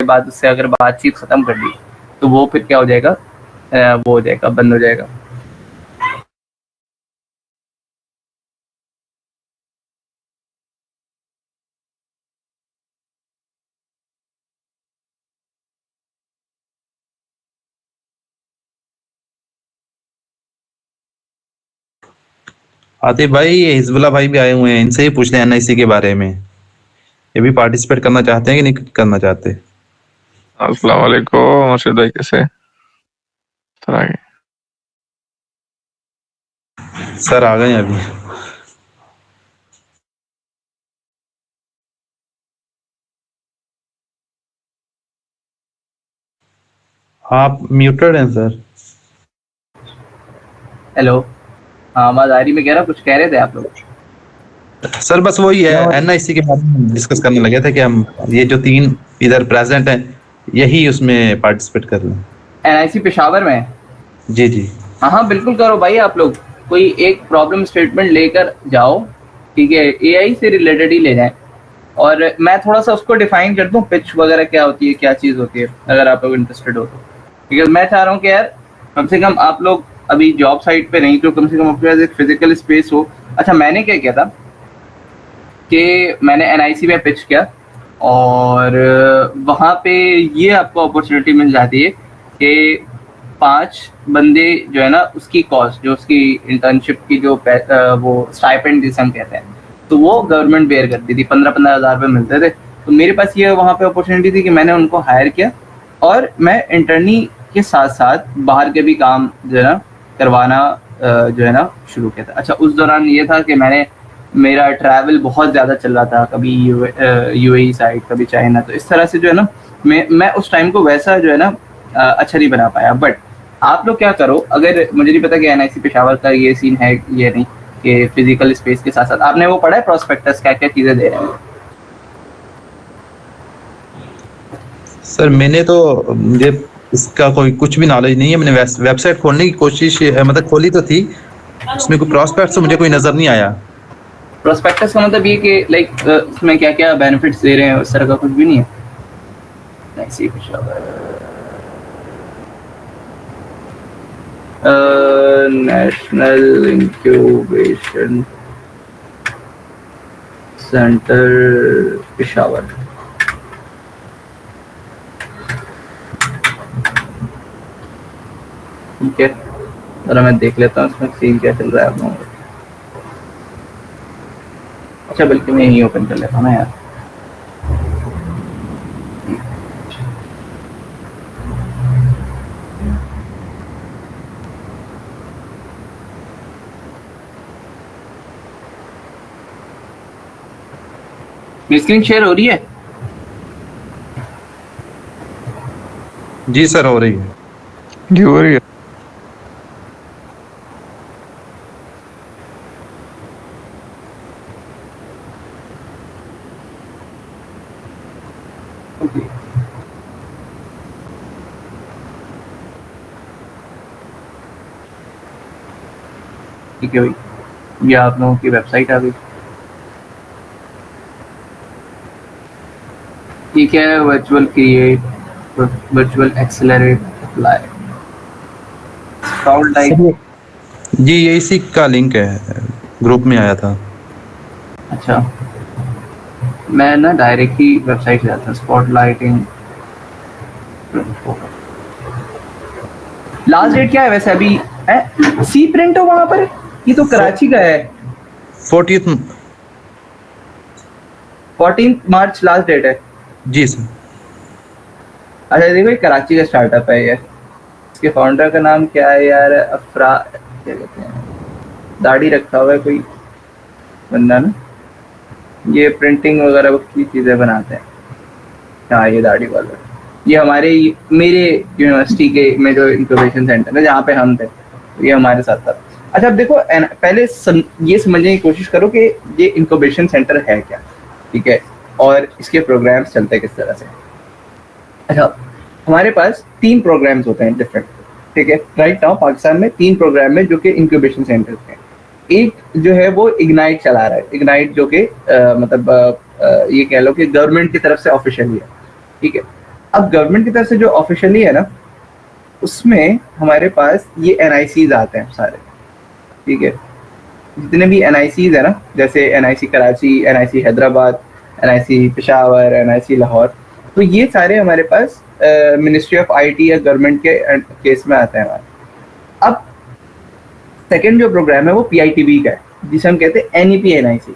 बाद उससे अगर बातचीत खत्म कर दी तो वो फिर क्या हो जाएगा, वो हो जाएगा, बंद हो जाएगा। आतिफ भाई, ये हिजबुल्ला भाई भी आए हुए हैं, इनसे ही पूछ लें एनआईसी के बारे में। ये भी पार्टिसिपेट करना चाहते हैं कि नहीं करना चाहते? अस्सलाम वालेकुम मुर्शिद भाई, कैसे सर? आ गए सर आ गए अभी। आप म्यूटेड हैं सर। हेलो, हाँ आवाज आ रही? मैं कह रहा, कुछ कह रहे थे आप लोग। सर बस वही है, एनआईसी के बारे में डिस्कस करने लगे थे कि हम ये जो 3 इधर प्रेजेंट हैं यही उसमें पार्टिसिपेट कर लें। एनआईसी पेशावर में? जी जी। हाँ हाँ बिल्कुल करो भाई। आप लोग कोई एक प्रॉब्लम स्टेटमेंट लेकर जाओ, ठीक है, एआई से रिलेटेड ही ले जाएं, और मैं थोड़ा सा उसको डिफाइन कर दूं, पिच वगैरह क्या होती है, क्या चीज़ होती है, अगर आप लोग इंटरेस्टेड हो तो। बिकॉज मैं चाह रहा हूँ कि यार कम से कम आप लोग अभी जॉब साइट पे नहीं तो कम से कम आपके पास एक फिजिकल स्पेस हो। अच्छा, मैंने क्या किया था कि मैंने एनआईसी में पिच किया, और वहाँ पे ये आपको अपॉर्चुनिटी मिल जाती है कि 5 बंदे जो है ना, उसकी कॉस्ट, जो उसकी इंटर्नशिप की जो वो स्टाइपेंड जिसे हम कहते हैं, तो वो गवर्नमेंट बेयर करती थी। 15-15 हज़ार रुपये मिलते थे। तो मेरे पास ये वहाँ पे अपॉर्चुनिटी थी कि मैंने उनको हायर किया, और मैं इंटर्नी के साथ साथ बाहर के भी काम जो है ना करवाना जो है ना शुरू किया था। अच्छा, उस दौरान ये था कि मेरा ट्रैवल बहुत ज़्यादा चल रहा था, कभी यूएई साइड, कभी चाइना, तो इस तरह से जो है ना मैं उस टाइम को वैसा जो है ना अच्छा नहीं बना पाया। बट आप लोग क्या करो, अगर मुझे नहीं पता कि एनआईसी पेशावर का ये सीन है ये नहीं, कि फिजिकल स्पेस के साथ साथ आपने वो पढ़ा है प्रोस्पेक्टस, क्या क्या चीज़ें दे रहे हैं? सर मैंने तो, मुझे इसका कोई कुछ भी नॉलेज नहीं है। मैंने वेबसाइट खोलने की कोशिश मतलब खोली तो थी, उसमें कोई प्रॉस्पेक्ट तो मुझे कोई नजर नहीं आया। प्रोस्पेक्टस का मतलब ये कि लाइक इसमें क्या क्या बेनिफिट्स दे रहे हैं, उस तरह का कुछ भी नहीं है NIC Peshawar. National incubation centre Peshawar. ठीक है, जरा मैं देख लेता हूँ इसमें सीन क्या चल रहा है आप लोगों का। अच्छा, बल्कि मैं यही ओपन कर लेता हूँ ना यार। मेरी स्क्रीन शेयर हो रही है? जी सर, हो रही है। जी हो रही है। ठीक है भाई, ये आप लोगों की वेबसाइट आ गई। ठीक है, virtual create, virtual accelerate, apply, sound like. जी ये इसी का लिंक है, ग्रुप में आया था। अच्छा, मैं ना डायरेक्ट ही वेबसाइट जाता हूँ, स्पॉटलाइटिंग। लास्ट डेट क्या है वैसे अभी? सी प्रिंट हो वहां पर? ये तो कराची का है। 14 मार्च लास्ट डेट है। जी सर। अच्छा देखो, ये कराची का स्टार्टअप है ये। इसके फाउंडर का नाम क्या है यार? अफरा, क्या कहते हैं, दाढ़ी रखा हुआ है कोई बंदा ना, ये प्रिंटिंग वगैरह की चीज़ें बनाते हैं। हाँ, ये दाढ़ी वाला, ये मेरे यूनिवर्सिटी के में जो इंक्यूबेशन सेंटर है जहाँ पे हम थे, ये हमारे साथ था। अच्छा, अब देखो पहले ये समझने की कोशिश करो कि ये इंक्यूबेशन सेंटर है क्या, ठीक है, और इसके प्रोग्राम्स चलते किस तरह से। अच्छा, हमारे पास 3 प्रोग्राम्स होते हैं डिफरेंट, ठीक है। राइट नाउ पाकिस्तान में 3 प्रोग्राम है जो कि इंक्यूबेशन सेंटर हैं। एक जो है वो इग्नाइट चला रहा है, इग्नाइट जो कि मतलब ये कह लो कि गवर्नमेंट की तरफ से ऑफिशियली है, ठीक है। अब गवर्नमेंट की तरफ से जो ऑफिशियली है ना, उसमें हमारे पास ये NICs आते हैं सारे, ठीक है। जितने भी NICs है ना, जैसे NIC Karachi, NIC Hyderabad, NIC Peshawar, NIC Lahore, तो ये सारे हमारे पास मिनिस्ट्री ऑफ IT या गवर्नमेंट के केस में आते हैं हमारे। अब सेकेंड जो प्रोग्राम है वो PITB का है, जिसे हम कहते हैं NEP NIC,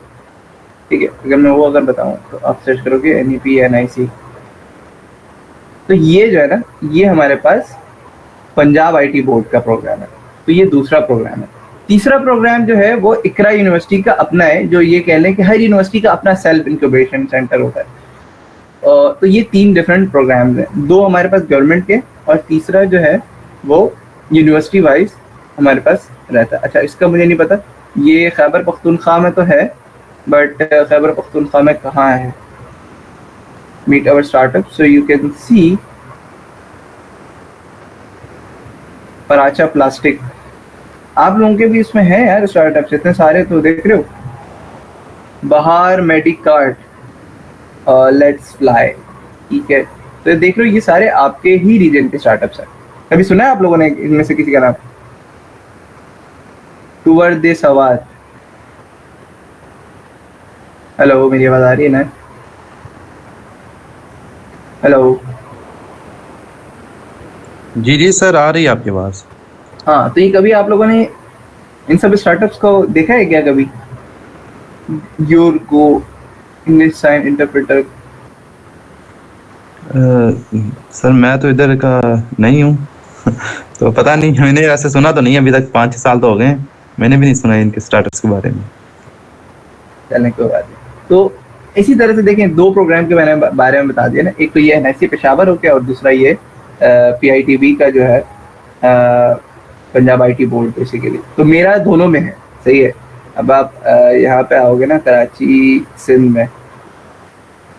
ठीक है। अगर मैं वो अगर बताऊं तो आप सर्च करोगे NEP NIC, तो ये जो है ना, ये हमारे पास पंजाब IT बोर्ड का प्रोग्राम है, तो ये दूसरा प्रोग्राम है। तीसरा प्रोग्राम जो है वो इकरा यूनिवर्सिटी का अपना है, जो ये कह लें कि हर यूनिवर्सिटी का अपना सेल्फ इंक्यूबेशन सेंटर होता है। तो ये 3 डिफरेंट प्रोग्राम्स हैं, 2 हमारे पास गवर्नमेंट के और तीसरा जो है वो यूनिवर्सिटी वाइज हमारे पास रहता है। अच्छा, इसका मुझे नहीं पता, ये खैबर पख्तूनख्वा में तो है, बट खैबर पख्तूनख्वा में कहाँ है? Meet our startup, so you can see Paracha plastic, आप लोगों के भी इसमें है यार स्टार्टअप्स इतने सारे, तो देख रहे हो, बहार मेडिकार्ट, लेट्स फ्लाई, ठीक है। तो देख रहे हो, ये सारे आपके ही रीजन के स्टार्टअप्स हैं। कभी सुना है आप लोगों ने इनमें से किसी का नाम? टूवर दे सवाद, हेलो, मेरी आवाज आ रही है ना? हेलो, जी जी सर, आ रही है आपकी आवाज। हाँ, तो ये कभी आप लोगों ने इन सब स्टार्टअप्स को देखा है क्या कभी? यूरको, इंग्लिश साइन इंटरप्रेटर। सर मैं तो इधर का नहीं हूँ तो पता नहीं, मैंने ऐसे सुना तो नहीं, अभी तक 5 साल तो हो गए, मैंने भी नहीं सुना इनके स्टार्टअप्स के बारे में। चलने कोई बात नहीं। तो इसी तरह से देखें, 2 प्रोग्राम के मैंने बारे में बता दिया ना, एक तो ये NIC पेशावर हो गया और दूसरा ये PITB का जो है पंजाब IT बोर्ड बेसिकली। तो मेरा दोनों में है, सही है। अब आप यहाँ पे आओगे ना कराची सिंध में,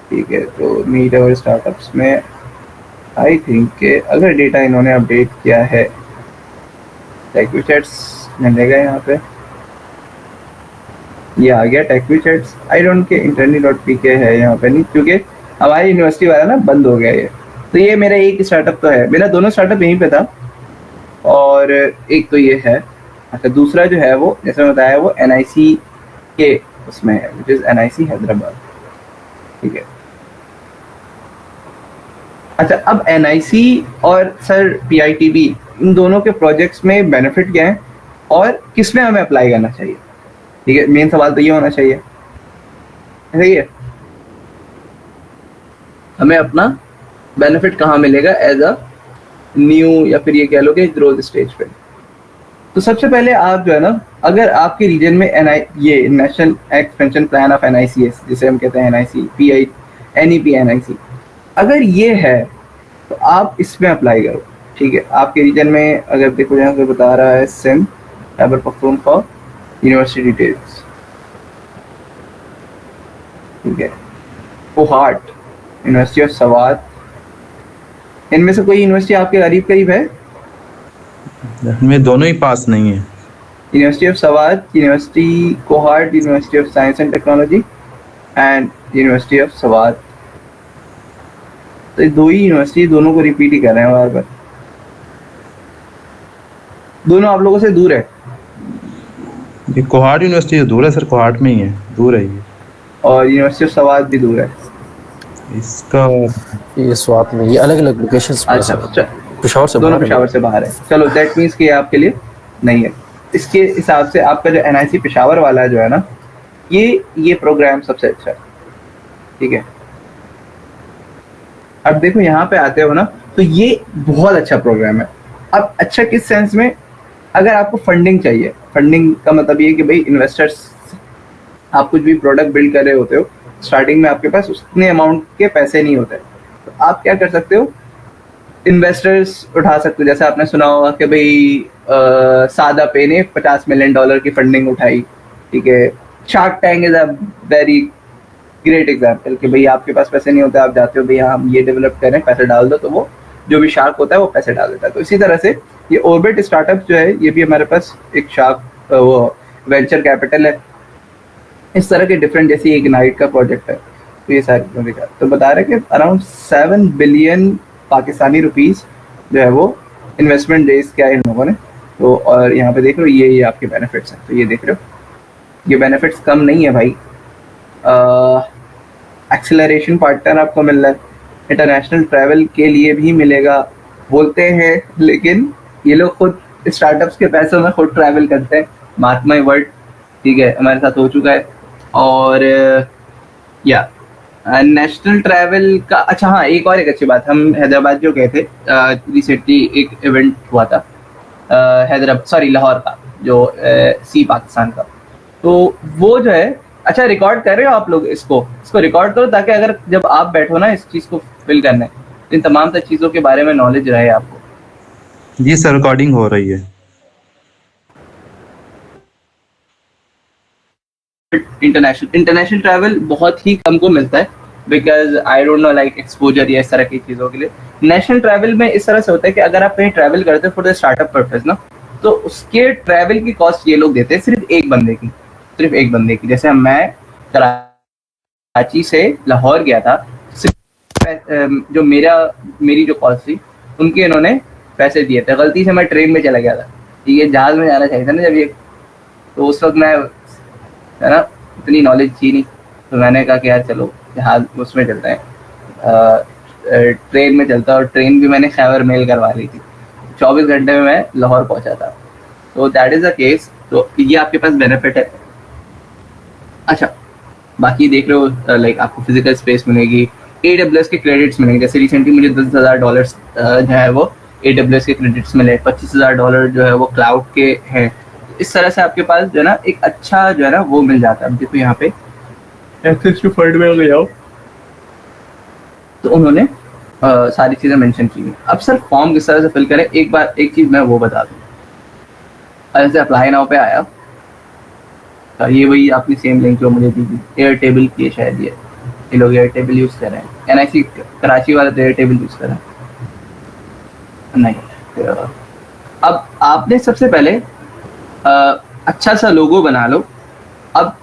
ठीक है, तो मीट और स्टार्टअप्स में आई थिंक के अगर डेटा इन्होंने अपडेट किया है, टेक्विचैट्स मिलेगा यहाँ पे, ये आ गया टेक्विचैट्स। आई डोंट के interni.pk है यहाँ पे नहीं, क्योंकि हमारी यूनिवर्सिटी वाला ना बंद हो गया ये। तो ये मेरा एक स्टार्टअप तो है, मेरा दोनों स्टार्टअप यहीं पे था, और एक तो ये है। अच्छा, दूसरा जो है वो जैसे मैं बताया वो NIC के उसमें है, विच इज NIC हैदराबाद, ठीक है। अच्छा, अब NIC और सर PITB, इन दोनों के प्रोजेक्ट्स में बेनिफिट क्या है और किस में हमें अप्लाई करना चाहिए, ठीक है। मेन सवाल तो ये होना चाहिए, सही है, हमें अपना बेनिफिट कहाँ मिलेगा एज अ न्यू, या फिर ये कह लो कि ग्रोथ स्टेज पे। तो सबसे पहले आप जो है ना, अगर आपके रीजन में ये national expansion plan of NICS, जिसे हम कहते हैं NIC NEP NIC, अगर ये है तो आप इसमें अप्लाई करो, ठीक है। आपके रीजन में अगर देखो, यहाँ पे बता रहा है सिंध, खैबर पख्तूनख्वा, यूनिवर्सिटी डिटेल्स, ठीक है, कोहाट, यूनिवर्सिटी ऑफ सवात, इनमें से कोई यूनिवर्सिटी आपके करीब है? में दोनों ही पास नहीं है, university of Swat, university Kohat, university of science and technology and university of Swat. तो ये 2 ही यूनिवर्सिटी, दोनों को रिपीट ही कर रहे हैं बार बार, दोनों आप लोगों से दूर है। ये कोहाट यूनिवर्सिटी दूर है सर, कोहाट में ही है, दूर है ये, और यूनिवर्सिटी ऑफ सवात भी दूर है। इसका ये स्वात में, ये अलग अलग लोकेशंस पर अच्छा, पेशावर से दोनों बाहर है। पेशावर से बाहर है। चलो, दैट मीन्स कि आपके लिए नहीं है। इसके हिसाब से आपका जो NIC पेशावर वाला जो है ना, ये प्रोग्राम सबसे अच्छा है, ठीक है। अब देखो यहाँ पे आते हो ना, तो ये बहुत अच्छा प्रोग्राम है। अब अच्छा किस सेंस में? अगर आपको फंडिंग चाहिए, फंडिंग का मतलब ये कि भाई इन्वेस्टर्स, आप कुछ भी प्रोडक्ट बिल्ड कर रहे होते हो, स्टार्टिंग में आपके पास उतने अमाउंट के पैसे नहीं होते, तो आप क्या कर सकते हो, इन्वेस्टर्स उठा सकते हो। जैसे आपने सुना होगा कि भाई सादा पे ने $50 मिलियन की फंडिंग उठाई, ठीक है। Shark tank is a very great example कि भाई आपके पास पैसे नहीं होते, आप जाते हो भैया हम ये डेवलप करें, पैसे डाल दो, तो वो जो भी शार्क होता है वो पैसे डाल देता है। तो इसी तरह से ये ऑर्बिट स्टार्टअप जो है, ये भी हमारे पास एक शार्क वो वेंचर कैपिटल है। इस तरह के डिफरेंट, जैसे एक नाइट का प्रोजेक्ट है, तो ये सारी चीज़ें दिखा, तो बता रहे कि अराउंड $7 बिलियन पाकिस्तानी रुपीस जो है वो इन्वेस्टमेंट रेस किया है इन लोगों ने। तो और यहाँ पे देख रहे हो ये आपके बेनिफिट्स हैं, तो ये देख रहे हो ये बेनिफिट्स कम नहीं है भाई। एक्सेलरेशन पार्टनर आपको मिल रहा है, इंटरनेशनल ट्रैवल के लिए भी मिलेगा बोलते हैं, लेकिन ये लोग खुद स्टार्टअप्स के पैसों में खुद ट्रैवल करते हैं, मार्क माय वर्ड, ठीक है, हमारे साथ हो चुका है। और या नेशनल ट्रैवल का, अच्छा हाँ एक और एक अच्छी बात, हम हैदराबाद जो गए थे रिसेंटली, एक इवेंट हुआ था हैदराबाद सॉरी लाहौर का, जो सी पाकिस्तान का, तो वो जो है, अच्छा रिकॉर्ड कर रहे हो आप लोग, इसको रिकॉर्ड करो ताकि अगर जब आप बैठो ना इस चीज़ को फिल करने, इन तमाम तर चीज़ों के बारे में नॉलेज रहे आपको। जी सर, रिकॉर्डिंग हो रही है। इंटरनेशनल ट्रैवल बहुत ही कम को मिलता है, because I don't know like exposure या इस तरह की चीज़ों के लिए। नेशनल ट्रैवल में इस तरह से होता है कि अगर आप कहीं ट्रैवल करते हो फॉर द स्टार्टअप पर्पज ना, तो उसके ट्रैवल की कॉस्ट ये लोग देते हैं सिर्फ एक बंदे की। जैसे मैं कराची से लाहौर गया था, जो मेरी जो कॉस्ट थी उनके इन्होंने पैसे दिए थे। गलती से मैं ट्रेन में चला गया था, ठीक है, जहाज में जाना चाहिए था ना जब ये, तो उस वक्त मैं है ना इतनी नॉलेज थी नहीं, तो मैंने कहा कि यार चलो जहाज उसमें चलते हैं, ट्रेन में चलता, और ट्रेन भी मैंने खैबर मेल करवा ली थी, 24 घंटे में मैं लाहौर पहुंचा था। तो दैट इज़ द केस, तो ये आपके पास बेनिफिट है। अच्छा बाकी देख रहे हो लाइक आपको फिजिकल स्पेस मिलेगी, AWS के क्रेडिट्स मिलेंगे, जैसे रिसेंटली मुझे $10,000 जो है वो AWS के क्रेडिट्स मिले, $25,000 जो है वो क्लाउड के हैं। इस तरह से आपके पास जो है ना एक अच्छा जो है ना वो मिल जाता है। देखो यहाँ पे एक्सेस टू फंड में अगर जाओ तो उन्होंने सारी चीज़ें मेंशन की हैं। अब सर फॉर्म किस तरह से फिल करें, एक चीज़ मैं वो बता दूँ। जैसे अप्लाई नाउ पे आया, ये वही आपने सेम लिंक जो मुझे दी थी, एयरटेबल की है शायद, ये लोग एयरटेबल यूज़ कर रहे हैं, NIC कराची वाले तो एयरटेबल यूज़ कर रहे हैं नहीं। अब आपने सबसे पहले अच्छा सा लोगो बना लो। अब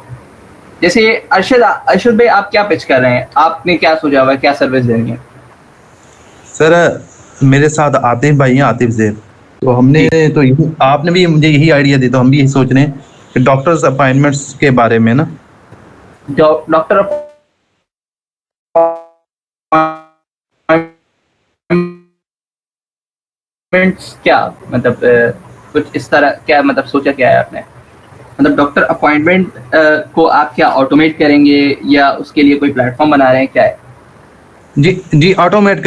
जैसे अरशद भाई आप क्या पिच कर रहे हैं, आपने क्या सोचा हुआ है, क्या सर्विस देनी है? सर मेरे साथ आतिफ भाई हैं, आतिफ ज़ेब, तो हमने तो आपने भी मुझे यही आइडिया दी, तो हम भी यही सोच रहे हैं कि डॉक्टर्स अपॉइंटमेंट्स के बारे में ना, डॉक्टर क्या मतलब कुछ इस तरह, क्या मतलब सोचा क्या है आपने, मतलब डॉक्टर अपॉइंटमेंट को आप क्या ऑटोमेट करेंगे या उसके लिए कोई प्लेटफॉर्म बना रहे हैं, क्या है? जी ऑटोमेट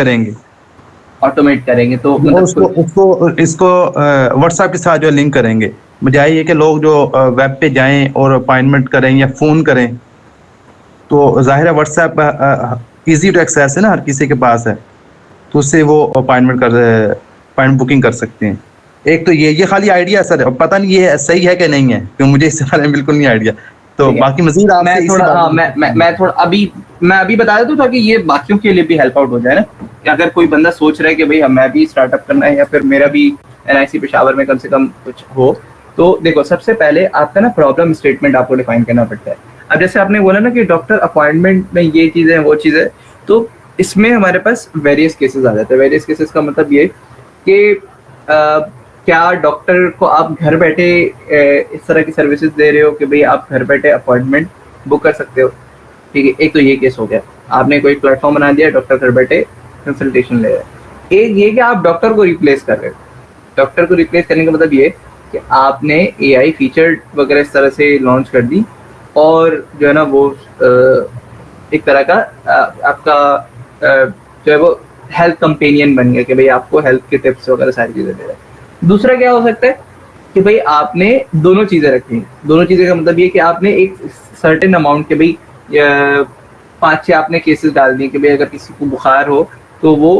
करेंगे तो मतलब इसको व्हाट्सएप के साथ जो लिंक करेंगे, बजाय ये कि लोग जो वेब पे जाएं और अपॉइंटमेंट करें या फ़ोन करें, तो जाहिर है व्हाट्सएप इजी टू एक्सेस है ना, हर किसी के पास है, तो उससे वो अपॉइंटमेंट बुकिंग कर सकते हैं। एक तो ये खाली आइडिया सर, पता नहीं ये सही है कि नहीं है, क्योंकि मुझे इससे बारे में बिल्कुल नहीं आइडिया, तो बाकी मजीद मैं थोड़ा मैं थोड़ा अभी बता देता हूँ ताकि ये बाकियों के लिए भी हेल्प आउट हो जाए ना, कि अगर कोई बंदा सोच रहा है कि भाई मैं भी स्टार्टअप करना है या फिर मेरा भी NIC पेशावर में कम से कम कुछ हो, तो देखो सबसे पहले आपका ना प्रॉब्लम स्टेटमेंट आपको डिफाइन करना पड़ता है। अब जैसे आपने बोला ना कि डॉक्टर अपॉइंटमेंट में ये चीज़ें वो चीज़ें, तो इसमें हमारे पास वेरियस केसेस आ जाते हैं। वेरियस केसेस का मतलब ये कि क्या डॉक्टर को आप घर बैठे इस तरह की सर्विसेज दे रहे हो कि भाई आप घर बैठे अपॉइंटमेंट बुक कर सकते हो, ठीक है, एक तो ये केस हो गया, आपने कोई प्लेटफॉर्म बना दिया, डॉक्टर घर बैठे कंसल्टेशन ले रहे हैं। एक ये कि आप डॉक्टर को रिप्लेस कर रहे हो। डॉक्टर को रिप्लेस करने का मतलब ये कि आपने AI फीचर वगैरह इस तरह से लॉन्च कर दी, और जो है ना वो एक तरह का आपका जो है वो हेल्थ कंपेनियन बन गया कि भाई आपको हेल्थ के टिप्स वगैरह सारी चीज़ें दे रहा है। दूसरा क्या हो सकता है कि भाई आपने दोनों चीज़ें रखी। दोनों चीज़ें का मतलब ये कि आपने एक सर्टेन अमाउंट के भाई 5-6 आपने केसेस डाल दिए कि भाई अगर किसी को बुखार हो तो वो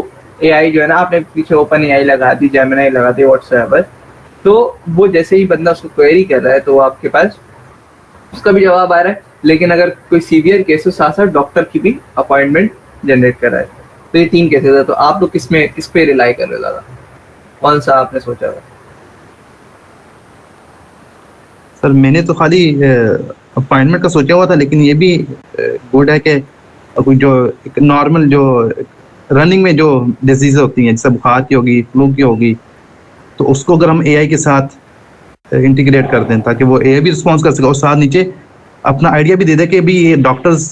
AI जो है ना, आपने पीछे OpenAI लगा दी, जेमिनी लगा दी, व्हाट्सएप, तो वो जैसे ही बंदा उसको क्वेरी कर रहा है तो आपके पास उसका भी जवाब आ रहा है। लेकिन अगर कोई सीवियर केस हो साथ साथ डॉक्टर की भी अपॉइंटमेंट जनरेट कर रहा है, तो ये 3 केसेस है। तो आप लोग किस पे रिलाई कर रहे हो ज़्यादा, कौन सा आपने सोचा हुआ? सर मैंने तो खाली अपॉइंटमेंट का सोचा हुआ था, लेकिन ये भी गुड है कि कोई जो एक नॉर्मल जो रनिंग में जो डिजीज होती हैं, जैसे बुखार की होगी, फ्लू की होगी, तो उसको अगर हम एआई के साथ इंटीग्रेट कर दें ताकि वो एआई भी रिस्पॉन्स कर सके और साथ नीचे अपना आइडिया भी दे दे कि भी ये डॉक्टर्स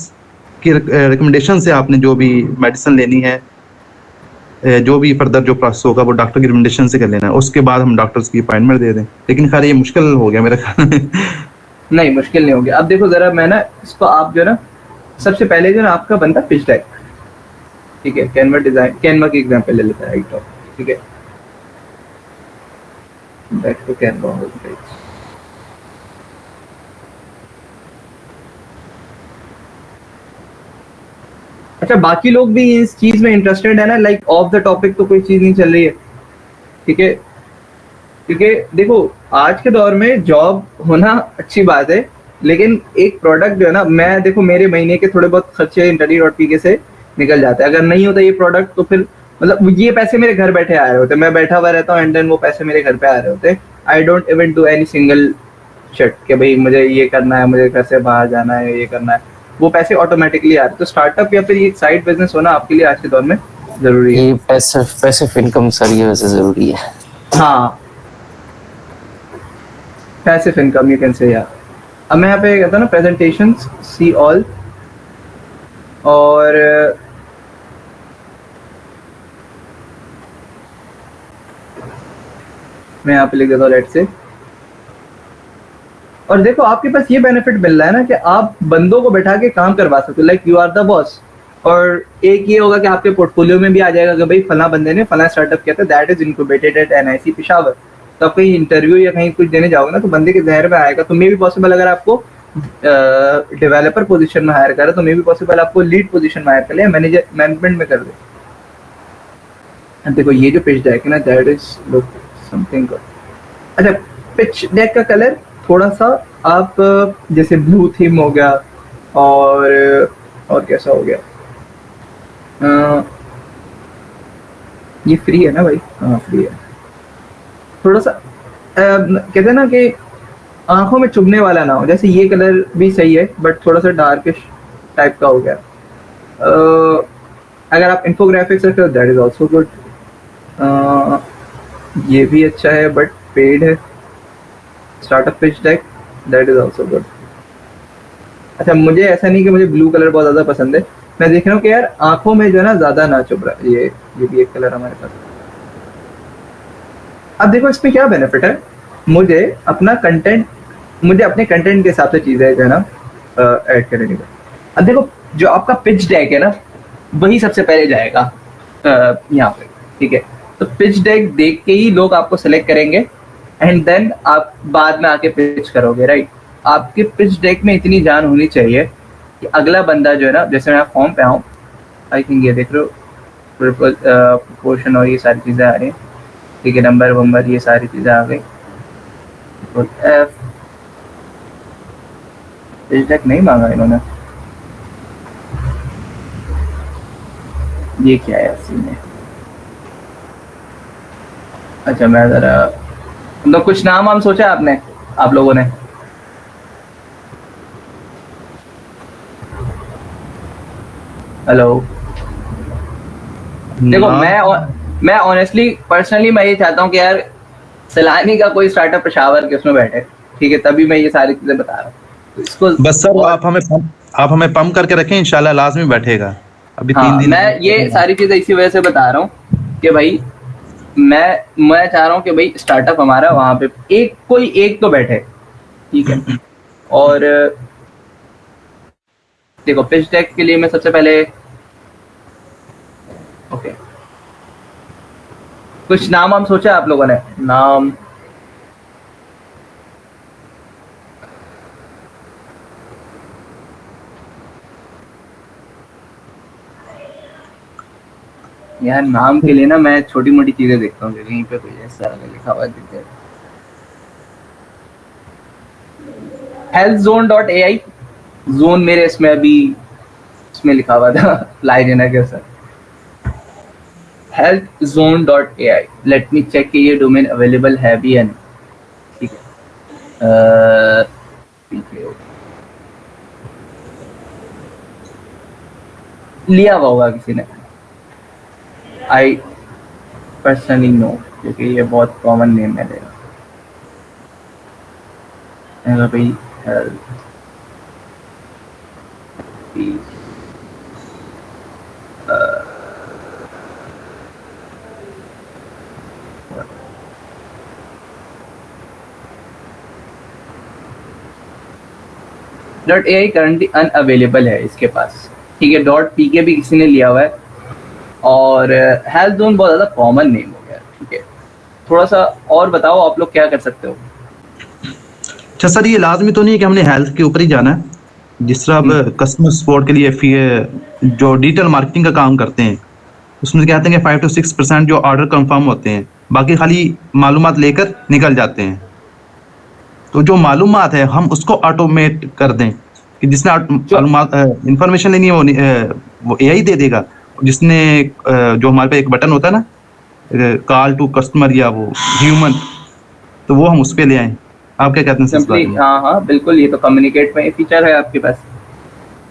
की रिकमेंडेशन से आपने जो भी मेडिसिन लेनी है, जो भी फर्दर जो प्रोसेस होगा वो डॉक्टर की रिकमेंडेशन से कर लेना है, उसके बाद हम डॉक्टर्स की अपॉइंटमेंट दे दें। लेकिन खैर ये मुश्किल हो गया मेरे ख्याल में। नहीं, मुश्किल नहीं होगी। अब देखो जरा, मैं ना इसको आप जो है ना, सबसे पहले जो है ना आपका बनता पिच डेक, ठीक है। कैनवा डिजाइन, कैनवा की एग्जांपल ले लेते हैं, राइट, ठीक है। Back to Canva home page. अच्छा, बाकी लोग भी इस चीज में इंटरेस्टेड है ना, लाइक ऑफ द टॉपिक तो कोई चीज नहीं चल रही है, ठीक है। क्योंकि देखो आज के दौर में जॉब होना अच्छी बात है, लेकिन एक प्रोडक्ट जो है ना, मैं देखो मेरे महीने के थोड़े बहुत खर्चे Interview.pk से निकल जाते हैं। अगर नहीं होता ये प्रोडक्ट तो फिर मतलब ये पैसे मेरे घर बैठे आ रहे होते, मैं बैठा हुआ रहता हूँ एंड देन वो पैसे मेरे घर पे आ रहे होते। I don't even do any single shit कि भाई मुझे ये करना है, मुझे घर से बाहर जाना है, ये करना है, वो पैसे ऑटोमेटिकली आ रहे। तो स्टार्टअप या फिर ये साइड बिजनेस होना आपके लिए आज के दौर में जरूरी है। ये पैसिव इनकम सर ये वैसे जरूरी है। हाँ, passive income you can say यार। अब मैं यहाँ पे कहता हूँ ना, प्रेजेंटेशंस सी ऑल, और मैं यहाँ पे लिख देता हूँ लेट से। और देखो आपके पास ये बेनिफिट मिल रहा है ना कि आप बंदों को बैठा के काम करवा सकते हो, like you are the boss. और एक ये होगा कि आपके पोर्टफोलियो में भी आ जाएगा कि भाई फला बंदे ने फला स्टार्टअप किया था, that is incubated at NIC Peshawar. तो आप कहीं इंटरव्यू या कहीं कुछ देने जाओगे ना तो बंदे के जहर में आएगा। तो मे भी पॉसिबल अगर आपको डेवलपर पोजीशन में हायर करे तो मे भी पॉसिबल आपको लीड पोजीशन में हायर कर ले या मैनेजमेंट में कर दे। देखो ये जो पिच डेक है ना, that is look something good. अच्छा, पिच डेक का कलर थोड़ा सा आप जैसे ब्लू थीम हो गया, और कैसा हो गया, ये फ्री है ना भाई? हाँ फ्री है। थोड़ा सा कहते हैं ना कि आंखों में चुभने वाला ना हो, जैसे ये कलर भी सही है बट थोड़ा सा डार्किश टाइप का हो गया। अगर आप इन्फोग्राफिक्स रखते हो दैट इज ऑल्सो गुड। ये भी अच्छा है बट पेड है। Startup pitch deck, that is also good. अच्छा, मुझे ऐसा नहीं कि मुझे ब्लू कलर बहुत ज्यादा पसंद है, मैं देख रहा हूँ कि यार आंखों में जो है ना ज्यादा ना चुभ रहा है। ये भी एक कलर हमारे पास। अब देखो इसमें क्या बेनिफिट है, मुझे अपने कंटेंट के हिसाब से चीजें जो है ना ऐड करने का। अब देखो जो आपका पिच डेक है ना, वही सबसे पहले जाएगा यहाँ पे, ठीक है। तो पिच डेक देख के ही लोग आपको सिलेक्ट करेंगे एंड देन आप बाद में आके पिच करोगे, राइट। आपके पिच डेक में इतनी जान होनी चाहिए कि अगला बंदा जो है ना, जैसे मैं फॉर्म पे आऊँ, आई थिंक ये देख रहे हो प्रोपोर्शन और ये सारी चीजें आ रही हैं, ठीक है, नंबर वंबर ये सारी चीजें आ गई। एफ पिच डेक नहीं मांगा इन्होंने, ये क्या है सीन में। अच्छा मैं जरा मतलब कुछ नाम हम सोचा आपने, आप लोगों ने? हेलो, देखो मैं ऑनेस्टली पर्सनली मैं ये चाहता हूँ कि यार सैलानी का कोई स्टार्टअप पेशावर के उसमें बैठे, ठीक है, तभी मैं ये सारी चीजें बता रहा हूँ इसको। बस सर आप हमें पंप करके रखें, इंशाल्लाह लाजमी बैठेगा। अभी हाँ, 3 दिन मैं ये सारी चीजें इसी वजह से बता रहा हूँ कि भाई मैं चाह रहा हूँ कि भाई स्टार्टअप हमारा वहां पे कोई एक तो बैठे, ठीक है। और देखो पिच डेक के लिए मैं सबसे पहले ओके कुछ नाम हम सोचा आप लोगों ने? नाम यार, नाम के लिए ना मैं छोटी मोटी चीजें देखता हूँ, कहीं पे कोई ऐसा लिखा हुआ दिख जाए। healthzone.ai, जोन मेरे इसमें अभी इसमें लिखा हुआ था फ्लाई देना के sir. healthzone.ai, let me check कि ये डोमेन अवेलेबल है भी या नहीं, ठीक है। लिया हुआ होगा किसी ने। आई पर्सनली नो, क्योंकि ये बहुत कॉमन नेम है मेरा। भाई dot A I currently unavailable है इसके पास, ठीक है। डॉट पी के भी किसी ने लिया हुआ है, और हेल्थ जोन बहुत ज़्यादा कॉमन नेम हो गया, ठीक है। थोड़ा सा और बताओ आप लोग क्या कर सकते हो। अच्छा सर, ये लाजमी तो नहीं है कि हमने हेल्थ के ऊपर ही जाना है। जिस तरह अब कस्टमर सपोर्ट के लिए जो डिजिटल मार्केटिंग का काम करते हैं, उसमें कहते हैं कि 5 to 6% जो ऑर्डर कंफर्म होते हैं, बाकी खाली मालूमात लेकर निकल जाते हैं। तो जो मालूमात है हम उसको ऑटोमेट कर दें कि जिसने मालूमात इंफॉर्मेशन लेनी है वो एआई दे देगा। जिसने जो हमारे पे एक बटन होता है ना, कॉल टू कस्टमर या वो ह्यूमन, तो वो हम उस पे ले आए। आप क्या कहते हैं सर इस बारे में? हाँ बिल्कुल, ये तो कम्युनिकेट में फीचर है आपके पास,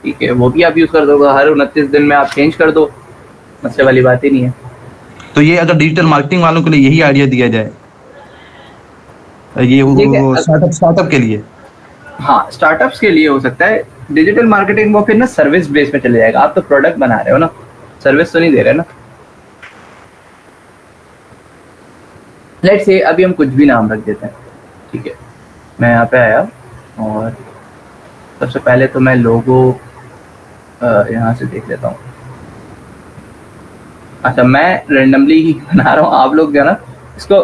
ठीक है। वो भी आप यूज कर दोगे, हर 29 दिन में आप चेंज कर दो, मसले वाली बात ही नहीं है। तो ये अगर डिजिटल मार्केटिंग वालों के लिए यही आइडिया दिया जाए, ये स्टार्टअप के लिए, हाँ स्टार्टअप्स के लिए हो सकता है। डिजिटल मार्केटिंग वो फिर ना सर्विस बेस पे चले जाएगा। आप तो प्रोडक्ट बना रहे हो ना, सर्विस तो नहीं दे रहे ना। लेट्स से अभी हम कुछ भी नाम रख देते हैं, ठीक है। मैं यहाँ पे आया और सबसे पहले तो मैं लोगो यहाँ से देख लेता हूँ। अच्छा, मैं रेंडमली ही बना रहा हूँ, आप लोग जो है ना इसको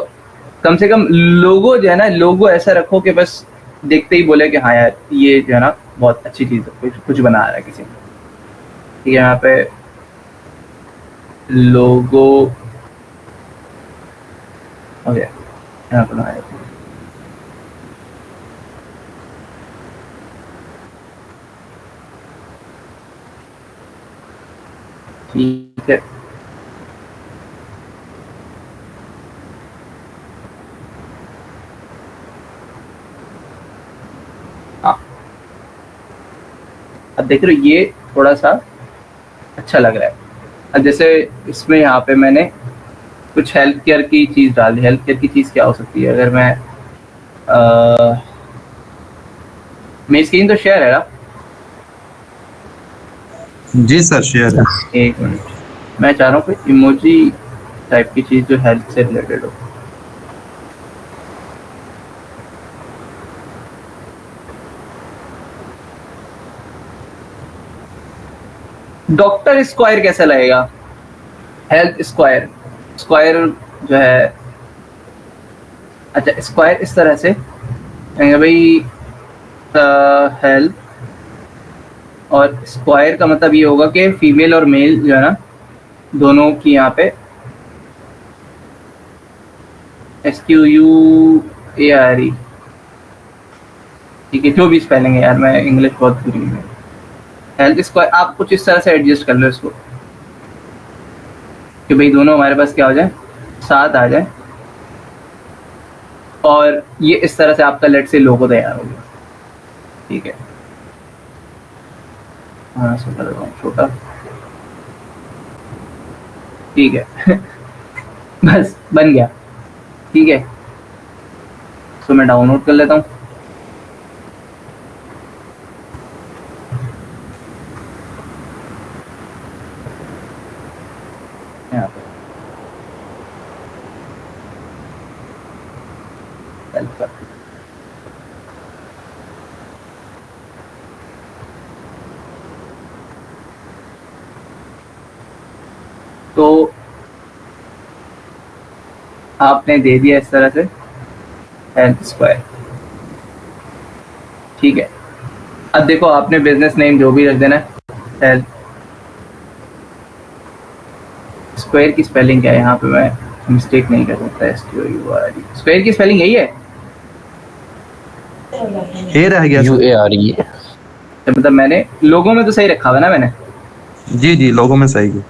कम से कम लोगो जो है ना, लोगो ऐसा रखो कि बस देखते ही बोले कि हाँ यार ये जो है ना बहुत अच्छी चीज़ है, कुछ बना रहा है किसी ने, ठीक है। यहाँ पे लोगो हो गया, यहाँ पे बनाया ठीक है। हाँ, अब देख रहे हो ये थोड़ा सा अच्छा लग रहा है। अब जैसे इसमें यहाँ पे मैंने कुछ हेल्थ केयर की चीज़ डाल दी। हेल्थ केयर की चीज़ क्या हो सकती है? अगर मैं मेरी स्क्रीन तो शेयर है ना? जी सर शेयर है। एक मिनट, मैं चाह रहा हूँ कोई इमोजी टाइप की चीज़ जो हेल्थ से रिलेटेड हो। डॉक्टर स्क्वायर कैसा लगेगा? हेल्थ स्क्वायर, स्क्वायर जो है, अच्छा स्क्वायर इस तरह से कहेंगे भाई हेल्थ, और स्क्वायर का मतलब ये होगा कि फीमेल और मेल जो है ना दोनों की यहाँ पे SQUARE, ठीक है। जो भी स्पेलिंग है यार, मैं इंग्लिश बहुत बुरी है। हेल्थ स्क्वायर आप कुछ इस तरह से एडजस्ट कर लो इसको कि भाई दोनों हमारे पास क्या हो जाए, साथ आ जाए, और ये इस तरह से आपका लेट से लोगो तैयार हो गया, ठीक है। हाँ छोटा लगा छोटा, ठीक है। बस बन गया, ठीक है। तो मैं डाउनलोड कर लेता हूँ। यहाँ पे हेल्प कर, तो आपने दे दिया इस तरह से हेल्थ स्क्वायर, ठीक है। अब देखो आपने बिजनेस नेम जो भी रख देना है, हेल्थ स्क्वायर की स्पेलिंग क्या है? यहाँ पे मैं मिस्टेक नहीं कर सकता। SQUARE स्क्वायर की स्पेलिंग यही है, ए रह गया UARE। तो मतलब मैंने लोगों में तो सही रखा हुआ ना मैंने। जी जी, लोगों में सही है।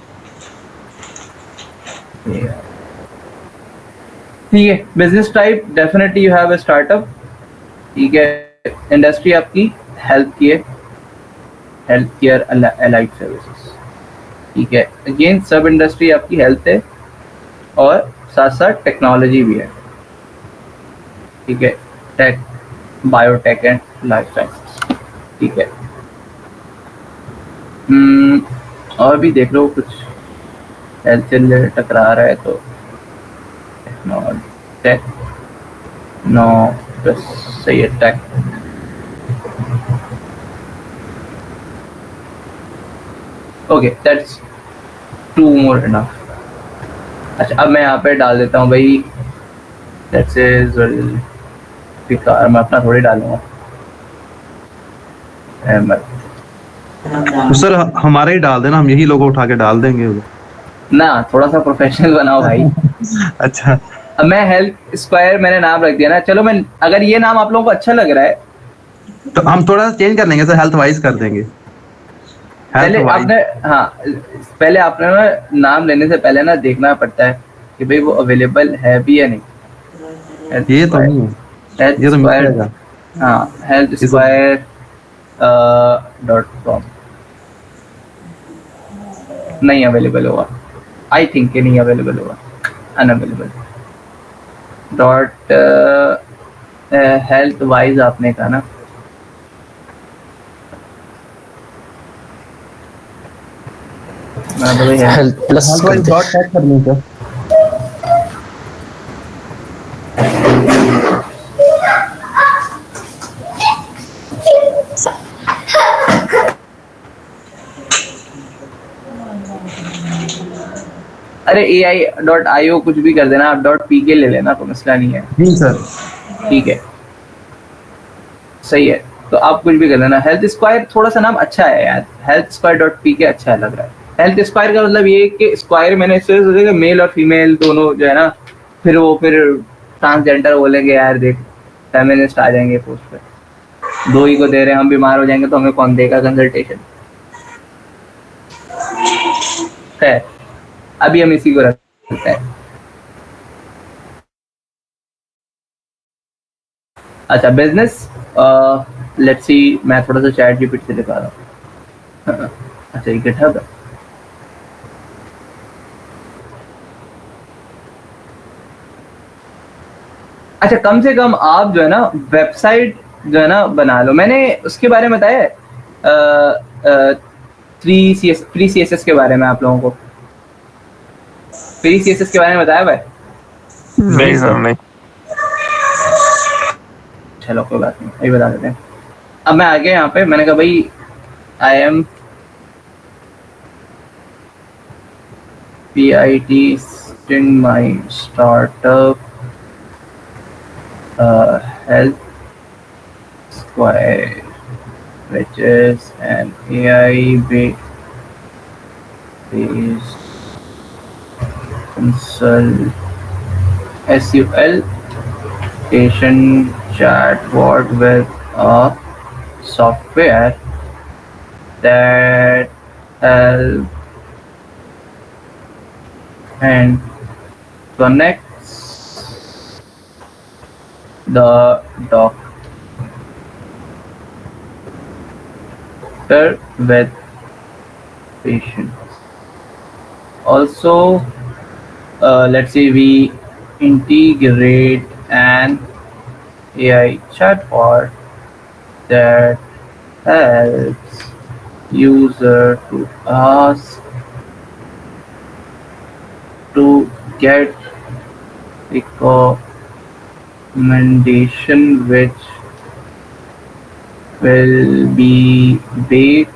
ठीक है। Business type definitely you have a startup, ठीक है। इंडस्ट्री आपकी हेल्थ की है, हेल्थ केयर एलाइड सर्विसेज, ठीक है। अगेन सब इंडस्ट्री आपकी हेल्थ है, और साथ साथ टेक्नोलॉजी भी है, ठीक है, tech, biotech and life sciences, ठीक है। और भी देख लो कुछ हेल्थ से टकरा रहा है तो टेक, नो बस सही है, tech. Okay, that's 2 more enough. अच्छा, अब मैं यहाँ पे डाल देता हूँ भाई, दैट्स इज बेकार, मैं अपना थोड़ी डालूंगा अहमद। तो सर हमारे ही डाल देना, हम यही लोगो उठा के डाल देंगे। ना, थोड़ा सा प्रोफेशनल बनाओ भाई। अच्छा, अब मैं हेल्थ स्क्वायर मैंने नाम रख दिया ना, चलो मैं, अगर ये नाम आप लोगों को अच्छा लग रहा है तो हम थोड़ा सा चेंज कर लेंगे सर, हेल्थ वाइज कर देंगे। हेल्थ पहले वाइज आपने, हाँ, पहले आपने ना नाम लेने से पहले ना देखना पड़ता है कि भाई वो अवेलेबल है भी या नहीं। हेल्थ ये तो स्क्वायर, नहीं है, हेल्थ ये तो स्क्वायर, मिलेगा। हाँ, हेल्थ ये तो स्क्वायर .com नहीं अवेलेबल होगा, आई थिंक नहीं अवेलेबल होगा, अनअवेलेबल। डॉट हेल्थ वाइज आपने कहा ना, मैं तो भाई हेल्थ प्लस हेल्थ कर वाइज दे। डॉट टैग कर लें सर। अरे AI.io कुछ भी कर देना, आप .pk ले लेना, कोई मसला नहीं है, जी सर। ठीक है, सही है। तो आप कुछ भी कर लेना। हेल्थ स्क्वायर थोड़ा सा नाम अच्छा है यार, हेल्थ स्क्वायर .pk अच्छा लग रहा है। हेल्थ स्क्वायर का मतलब ये है कि स्क्वायर मैंने इससे सोचा कि मेल और फीमेल दोनों जो है ना, फिर ट्रांसजेंडर बोलेंगे यार देख, फेमिनिस्ट आ जाएंगे पोस्ट पे, 2 ही को दे रहे हैं, हम बीमार हो जाएंगे तो हमें कौन देगा कंसल्टेशन। खैर, अभी हम इसी को रखते हैं। अच्छा, बिजनेस, लेट्स सी, मैं थोड़ा सा चैट जीपीटी से दिखा रहा हूँ। अच्छा, ये गिटहब है। अच्छा, कम से कम आप जो है ना वेबसाइट जो है ना बना लो। मैंने उसके बारे में बताया है, 3 CSS के बारे में आप लोगों को, 3 CSS के बारे में बताया भाई? नहीं सर, नहीं। चलो कोई बात नहीं, अभी बता देते हैं। अब मैं आगे यहाँ पे मैंने कहा भाई, I am PIT in my startup Health Square, which is an AI-based consultation chatbot with a software that helps and connects the doctor with patient. Also, let's say we integrate an AI chatbot that helps user to ask to get recommendation which will be baked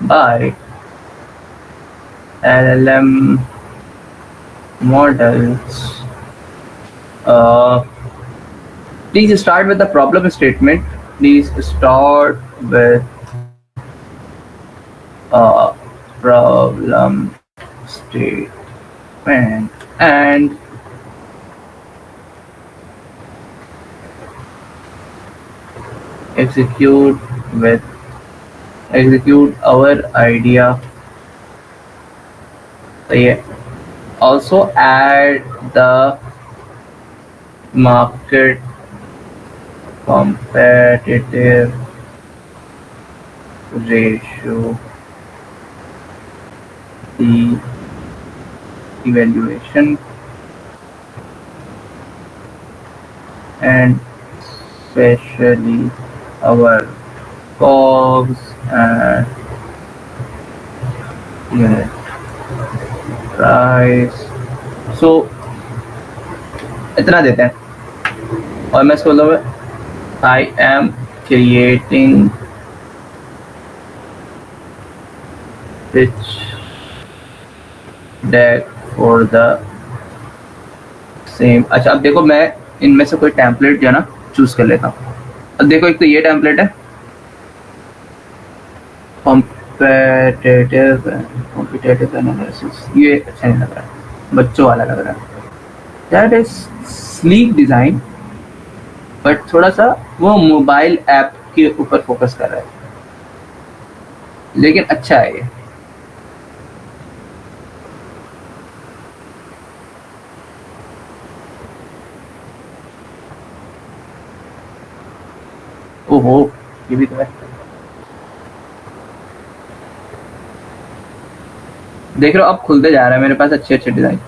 by LLM models. Please start with the problem statement. Please start with a problem statement and execute our idea. So yeah. Also add the market competitive ratio, the evaluation and especially our COGS and unit price. So इतना देते हैं और मैं इसको बोलूँगा I am creating pitch deck for the same. अच्छा अब देखो मैं इनमें से कोई टेम्पलेट जो है ना चूज कर लेता हूँ. अब देखो एक तो ये टेम्पलेट है कॉम्पिटेटिव एनालिसिस, ये अच्छा नहीं लग रहा है, बच्चों वाला लग रहा है. That is sleek design but थोड़ा सा वो मोबाइल ऐप के ऊपर फोकस कर रहा है, लेकिन अच्छा है ये. ओहो ये भी तो है. देख रहे हो अब खुलते जा रहा है मेरे पास अच्छे अच्छे डिजाइन.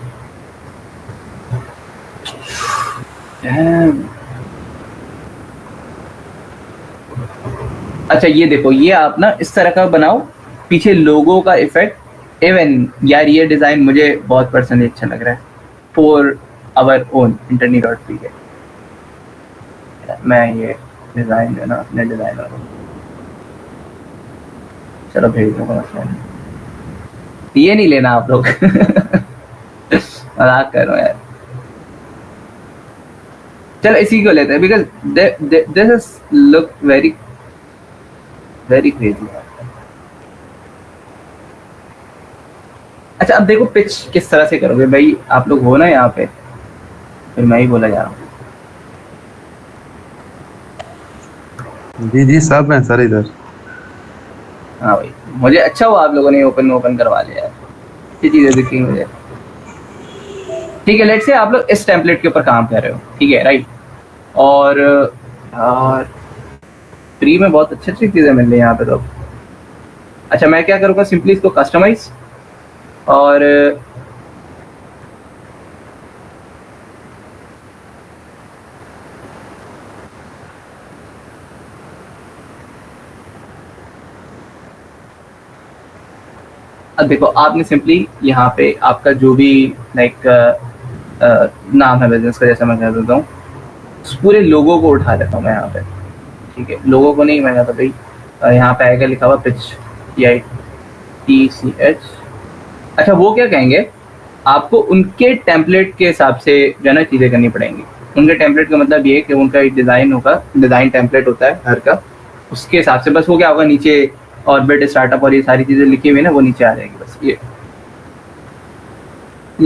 अच्छा ये देखो, ये आप ना इस तरह का बनाओ, पीछे लोगो का इफेक्ट. इवन यार ये डिजाइन मुझे बहुत पर्सनली अच्छा लग रहा है. फॉर आवर ओन internet.pk के मैं ये डिजाइन है ना अपने डिजाइनर को चलो भेज दूंगा. मसला नहीं, ये नहीं लेना आप लोग. मजाक कर रहा हूँ यार. चलो इसी को लेते हैं because this is look very very crazy. अच्छा अब देखो पिच किस तरह से करोगे भाई, आप लोग हो ना यहाँ पे, फिर मैं ही बोला जा रहा हूँ. जी सब हैं सर इधर. हाँ भाई मुझे अच्छा हुआ आप लोगों ने ओपन करवा लिया है, अच्छी चीजें दिखी मुझे. ठीक है लेट्स से आप लोग इस टेम्पलेट के ऊपर काम कर रहे हो, ठीक है राइट. और फ्री में बहुत अच्छी अच्छी चीजें मिल रही है यहाँ पे. तो अच्छा मैं क्या करूँगा, सिंपली इसको कस्टमाइज और अब देखो आपने सिंपली यहाँ पे आपका जो भी लाइक नाम है बिजनेस का, जैसे मैं कह देता हूँ, उस पूरे लोगों को उठा देता हूँ मैं यहाँ पे. ठीक है लोगों को नहीं, मैं कहता भाई यहाँ पे आएगा लिखा हुआ पिच PITCH. अच्छा वो क्या कहेंगे, आपको उनके टेम्पलेट के हिसाब से जो है ना चीज़ें करनी पड़ेंगी. उनके टेम्पलेट का मतलब ये कि उनका एक डिज़ाइन होगा, डिज़ाइन टेम्पलेट होता है हर का, उसके हिसाब से बस वो क्या होगा नीचे ऑर्बिट स्टार्टअप और ये सारी चीज़ें लिखी हुई ना वो नीचे आ जाएगी. बस ये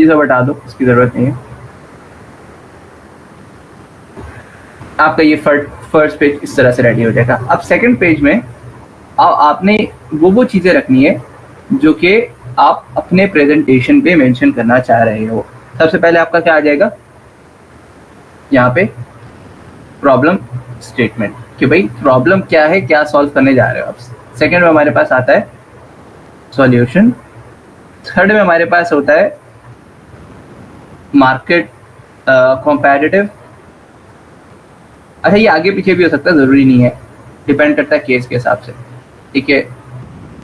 सब हटा दो, इसकी ज़रूरत नहीं है. आपका ये फर्स्ट पेज इस तरह से रेडी हो जाएगा. अब सेकंड पेज में आपने वो चीज़ें रखनी है जो कि आप अपने प्रेजेंटेशन पे मेंशन करना चाह रहे हो. सबसे पहले आपका क्या आ जाएगा यहाँ पे, प्रॉब्लम स्टेटमेंट, कि भाई प्रॉब्लम क्या है, क्या सॉल्व करने जा रहे हो आप. सेकंड में हमारे पास आता है सॉल्यूशन. थर्ड में हमारे पास होता है मार्केट कॉम्पेटिटिव. अच्छा ये आगे पीछे भी हो सकता है, ज़रूरी नहीं है, डिपेंड करता है केस के हिसाब से. ठीक है.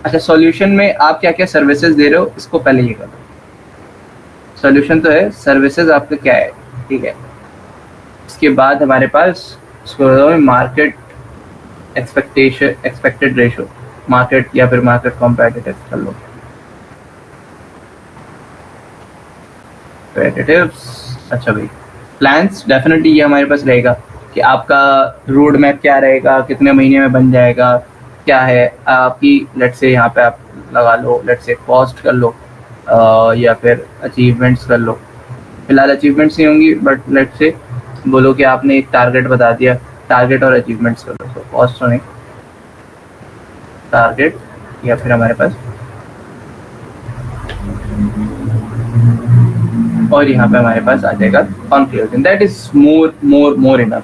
अच्छा सॉल्यूशन में आप क्या क्या सर्विसेज दे रहे हो, इसको पहले ये करो. सॉल्यूशन तो है, सर्विसेज आपका क्या है. ठीक है. इसके बाद हमारे पास मार्केट एक्सपेक्टेड रेशो, मार्केट या फिर मार्केट कॉम्पिटिटिव कर लो. अच्छा भाई प्लान्स डेफिनेटली ये हमारे पास रहेगा कि आपका रोड मैप क्या रहेगा, कितने महीने में बन जाएगा, क्या है आपकी. लेट्स से यहाँ पे आप लगा लो, लेट्स से कॉस्ट कर लो या फिर अचीवमेंट्स कर लो. फिलहाल अचीवमेंट्स नहीं होंगी बट लेट्स से बोलो कि आपने एक टारगेट बता दिया, टारगेट और अचीवमेंट्स कर लो. तो कॉस्ट तो नहीं, टारगेट या फिर हमारे पास, और यहाँ पे हमारे पास आ जाएगा conclusion. That is more enough.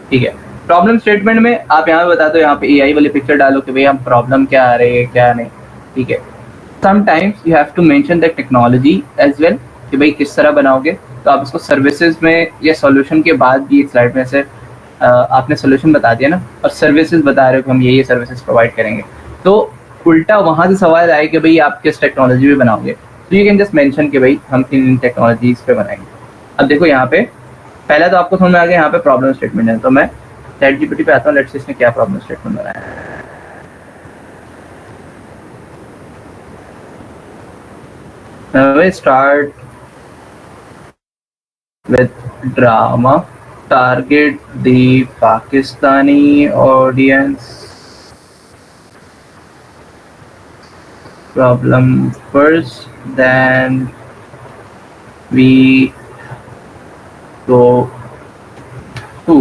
ठीक है. प्रॉब्लम स्टेटमेंट में आप यहाँ बता दो, यहाँ पे AI वाली पिक्चर डालो कि भाई हम प्रॉब्लम क्या आ रही है क्या नहीं. ठीक है. Sometimes you have to mention the technology as well कि भाई किस तरह बनाओगे, तो आप इसको सर्विसेज में या सॉल्यूशन के बाद भी एक स्लाइड में से आपने सोल्यूशन बता दिया ना, और सर्विसेज बता रहे हो कि हम ये सर्विसेज प्रोवाइड करेंगे, तो उल्टा वहाँ से सवाल आए कि भाई आप किस टेक्नोलॉजी पे बनाओगे, तो यू कैन जस्ट मेंशन कि भाई हम इन टेक्नोलॉजीज पे बनाएंगे। अब देखो यहाँ पे पहला तो आपको समझ में आ गया यहाँ पे प्रॉब्लम स्टेटमेंट है, तो मैं ChatGPT पे आता हूँ, लेट्स से इसने क्या प्रॉब्लम स्टेटमेंट बनाया है। We start with drama, target the Pakistani audience, problem first, then we go to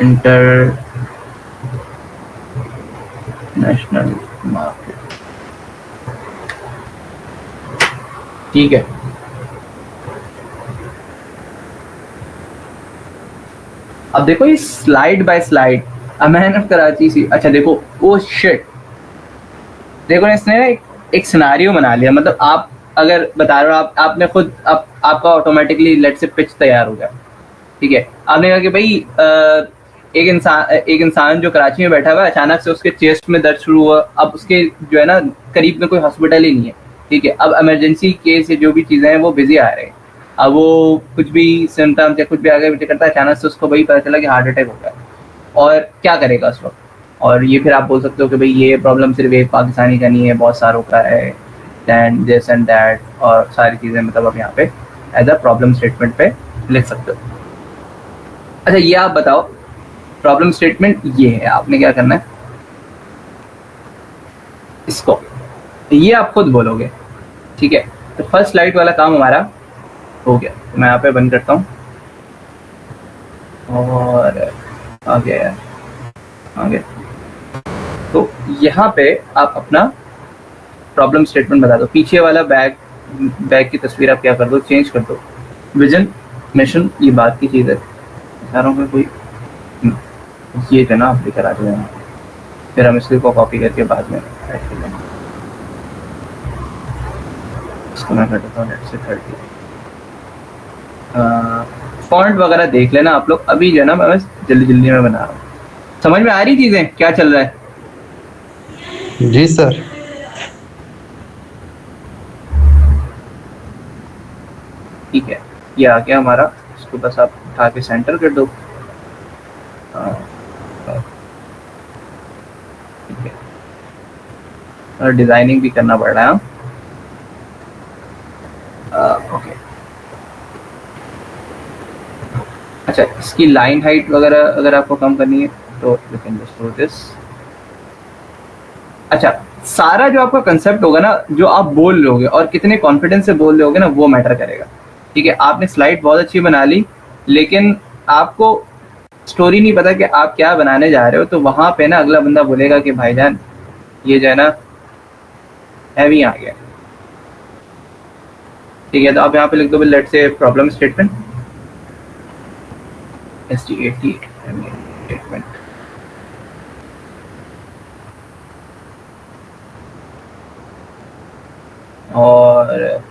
international market। ठीक है, अब देखो ये स्लाइड बाय स्लाइड अमैन ऑफ कराची सी, अच्छा देखो ओ शिट, देखो इसने ना एक सिनारियो बना लिया, मतलब आप अगर बता रहे हो आपने खुद आपका ऑटोमेटिकली लेट से पिच तैयार हो गया, ठीक है, आपने कहा कि भाई एक इंसान जो कराची में बैठा हुआ है, अचानक से उसके चेस्ट में दर्द शुरू हुआ, अब उसके जो है ना करीब में कोई हॉस्पिटल ही नहीं है, ठीक है, अब इमरजेंसी केस जो भी चीज़ें हैं वो बिजी आ रहे हैं, अब वो कुछ भी सिम्टम्स या कुछ भी आगे पीछे करता है, अचानक से उसको भाई पता चला कि हार्ट अटैक हो गया, और क्या करेगा उस वक्त, और ये फिर आप बोल सकते हो कि भाई ये प्रॉब्लम सिर्फ एक पाकिस्तानी का नहीं है, बहुत सारों का है, एंड दिस एंड दैट, और सारी चीज़ें मतलब आप यहाँ पे एज अ प्रॉब्लम स्टेटमेंट पे लिख सकते हो। अच्छा ये आप बताओ, प्रॉब्लम स्टेटमेंट ये है, आपने क्या करना है, इसको ये आप खुद बोलोगे, ठीक है, तो फर्स्ट स्लाइड वाला काम हमारा हो गया, तो मैं यहाँ पे बंद करता हूँ, और आ गया यार, आ गया, तो यहाँ पे आप अपना प्रॉब्लम स्टेटमेंट बता दो, पीछे वाला बैग की तस्वीर आप क्या कर दो, चेंज कर दो, विजन मिशन ये बात की चीज़ है, चारों में कोई ये जो ना आप लेकर आ जाए, फिर हम इसको कॉपी करके बाद में ऐड कर लेंगे, इसको मैं कर देता हूँ लेट्स से 30। फॉन्ट वगैरह देख लेना आप लोग, अभी जो है ना मैं बस जल्दी में बना रहा हूँ, समझ में आ रही चीज़ें क्या चल रहा है? जी सर। ठीक है, ये आ गया हमारा, इसको बस आप उठा के सेंटर कर दो, ठीक है, और डिजाइनिंग भी करना पड़ रहा है, ओके, अच्छा इसकी लाइन हाइट वगैरह अगर आपको कम करनी है तो you can just do this. अच्छा सारा जो आपका कंसेप्ट होगा ना, जो आप बोल रहे और कितने कॉन्फिडेंस से बोल रहे होगे ना, वो मैटर करेगा, ठीक है, आपने स्लाइड बहुत अच्छी बना ली, लेकिन आपको स्टोरी नहीं पता कि आप क्या बनाने जा रहे हो, तो वहां पे ना अगला बंदा बोलेगा कि भाईजान ये जो है ना हैवी आ गया, ठीक है, तो आप यहाँ पे लिख दो let's say problem statement, statement, और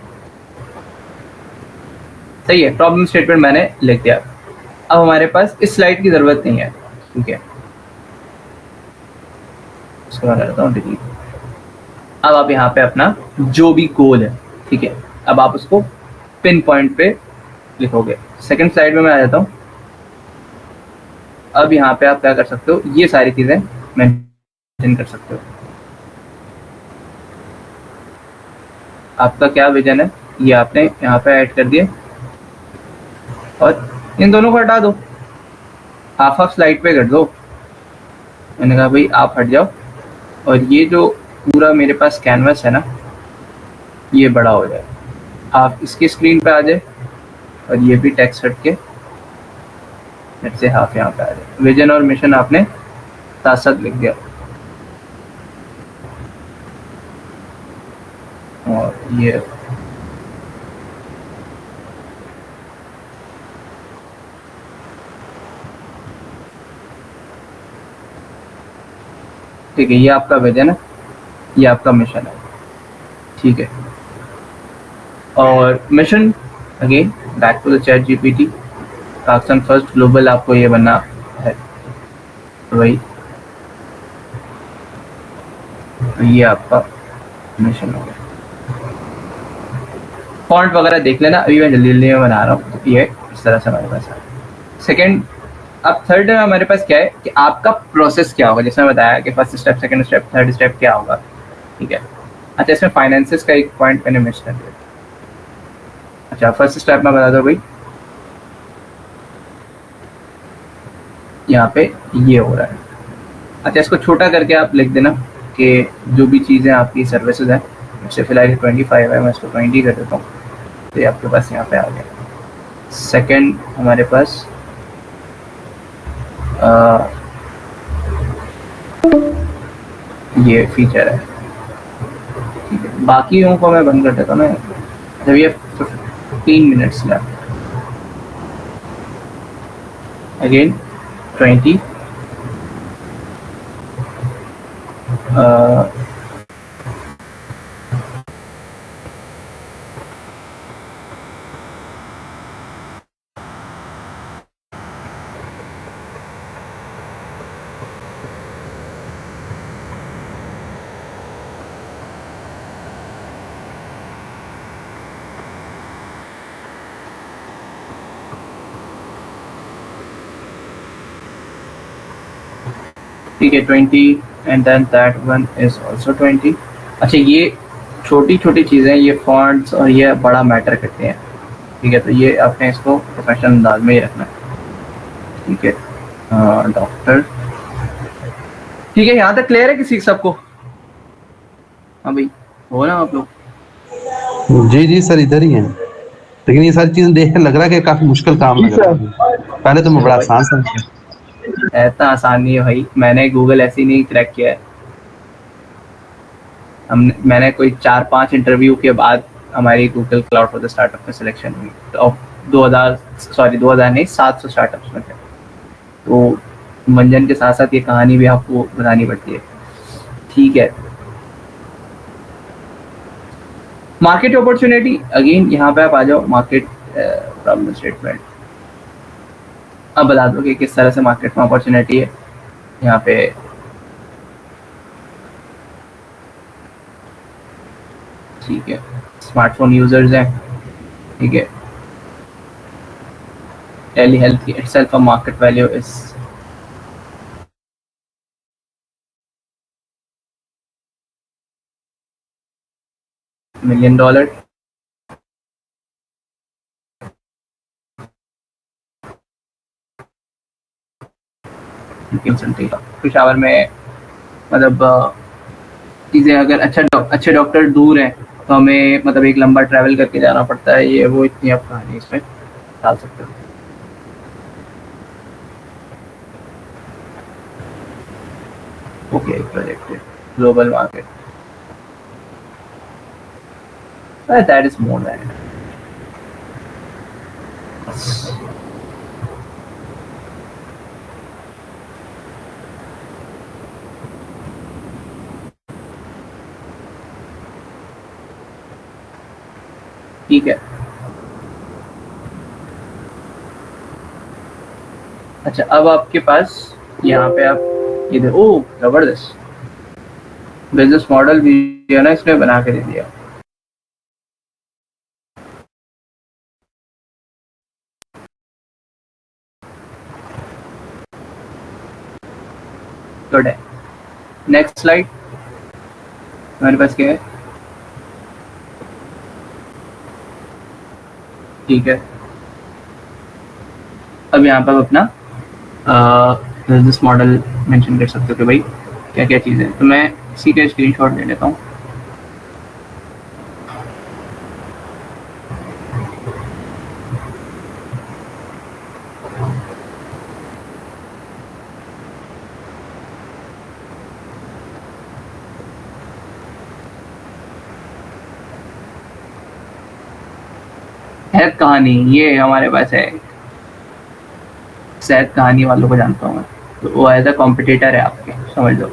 सही है, प्रॉब्लम स्टेटमेंट मैंने लिख दिया। अब हमारे पास इस स्लाइड की जरूरत नहीं है, ठीक है, इसको मैं करता हूँ डिलीट। अब आप यहाँ पे अपना जो भी गोल है, ठीक है, अब आप उसको पिन पॉइंट पे लिखोगे। सेकंड स्लाइड में मैं आ जाता हूँ। अब यहाँ पे आप क्या कर सकते हो, ये सारी चीजें मेंशन कर सकते हो। आपका क्या विजन है ये आपने यहाँ पे ऐड कर दिए, और इन दोनों को हटा दो, हाफ स्लाइड पे कर दो। मैंने कहा भाई आप हट जाओ, और ये जो पूरा मेरे पास कैनवस है ना, ये बड़ा हो जाए, आप इसकी स्क्रीन पे आ जाए, और ये भी टेक्स्ट हट के से हाफ यहाँ पे आ जाए। विजन और मिशन आपने साथ साथ लिख दिया, और ये ठीक है, ये आपका विजन है, ये आपका मिशन है, ठीक है। और mission again back to the ChatGPT, Carson first global आपको ये बनना है, तो वही तो ये आपका मिशन हो गया। फॉन्ट वगैरह देख लेना, अभी मैं जल्दी जल्दी में बना रहा हूँ, तो ये इस तरह से हमारे पास है। सेकेंड, अब थर्ड हमारे पास क्या है कि आपका प्रोसेस क्या होगा, जैसे मैं बताया कि first step, second step, third step क्या होगा, ठीक है। अच्छा, इसमें फाइनेंसेस का एक पॉइंट मैंने मिस कर दिया। अच्छा, फर्स्ट स्टेप मैं बता दूँ भाई, यहाँ पे ये हो रहा है। अच्छा, इसको छोटा करके आप लिख देना कि जो भी चीज़ें आपकी सर्विसेज हैं, जैसे फिलहाल 25 है, मैं इसको 20 कर देता हूँ, तो ये आपके पास यहाँ पे आ गया। सेकंड हमारे पास ये फीचर है, ठीक है। बाकियों को मैं बंद कर देता हूँ ना, जब ये 15 मिनट्स लगा अगेन 20 ठीक है 20 and then that one is also 20। अच्छा, ये छोटी छोटी चीज़ें, ये फॉन्ट्स और ये बड़ा मैटर करते हैं, ठीक है। तो ये आपने इसको प्रोफेशनल अंदाज में ही रखना है, ठीक है। डॉक्टर, ठीक है, यहाँ तक क्लियर है किसी सबको? हाँ भाई, हो ना आप लोग? जी जी सर, इधर ही हैं, लेकिन ये सारी चीजें देख कर लग रहा है कि काफी मुश्किल काम लग रहा है। पहले तो मैं बड़ा आसान समझा। ऐसा आसान नहीं है भाई, मैंने गूगल ऐसे ही नहीं क्रैक किया है। मैंने कोई 4-5 इंटरव्यू के बाद हमारी Google cloud for the startup में सिलेक्शन हुई, तो 2000 नहीं, 700 स्टार्टअप्स में थे। तो मंजन के साथ साथ ये कहानी भी आपको बतानी पड़ती है, ठीक है। मार्केट अपॉर्चुनिटी, अगेन यहाँ पे आप आ जाओ, मार्केट प्रॉब्लम स्टेटमेंट। अब बता दो कि किस तरह से मार्केट में अपॉर्चुनिटी है। यहाँ पे ठीक है, स्मार्टफोन यूजर्स हैं, ठीक है। Telehealth itself a market value is $1 million। Peshawar में मतलब चीज़ें अगर अच्छे डॉक्टर दूर हैं तो हमें मतलब एक लंबा ट्रैवल करके जाना पड़ता है, ये वो इतनी आप कहानी इसमें डाल सकते हो। Okay, project global market, that is more than ठीक है। अच्छा, अब आपके पास यहाँ पे आप इधर, ओ जबरदस्त बिजनेस मॉडल भी है ना, इसने बना के दे दिया। गुड है। नेक्स्ट स्लाइड हमारे पास क्या है, ठीक है। अब यहाँ पर अपना बिजनेस मॉडल मेंशन कर सकते हो कि भाई क्या क्या चीज़ें, तो मैं इसी का स्क्रीनशॉट ले लेता हूँ। है कहानी, ये हमारे पास है, शायद कहानी वालों को जानता हूँ मैं, तो वो एज अ कॉम्पिटिटर है आपके, समझ लो।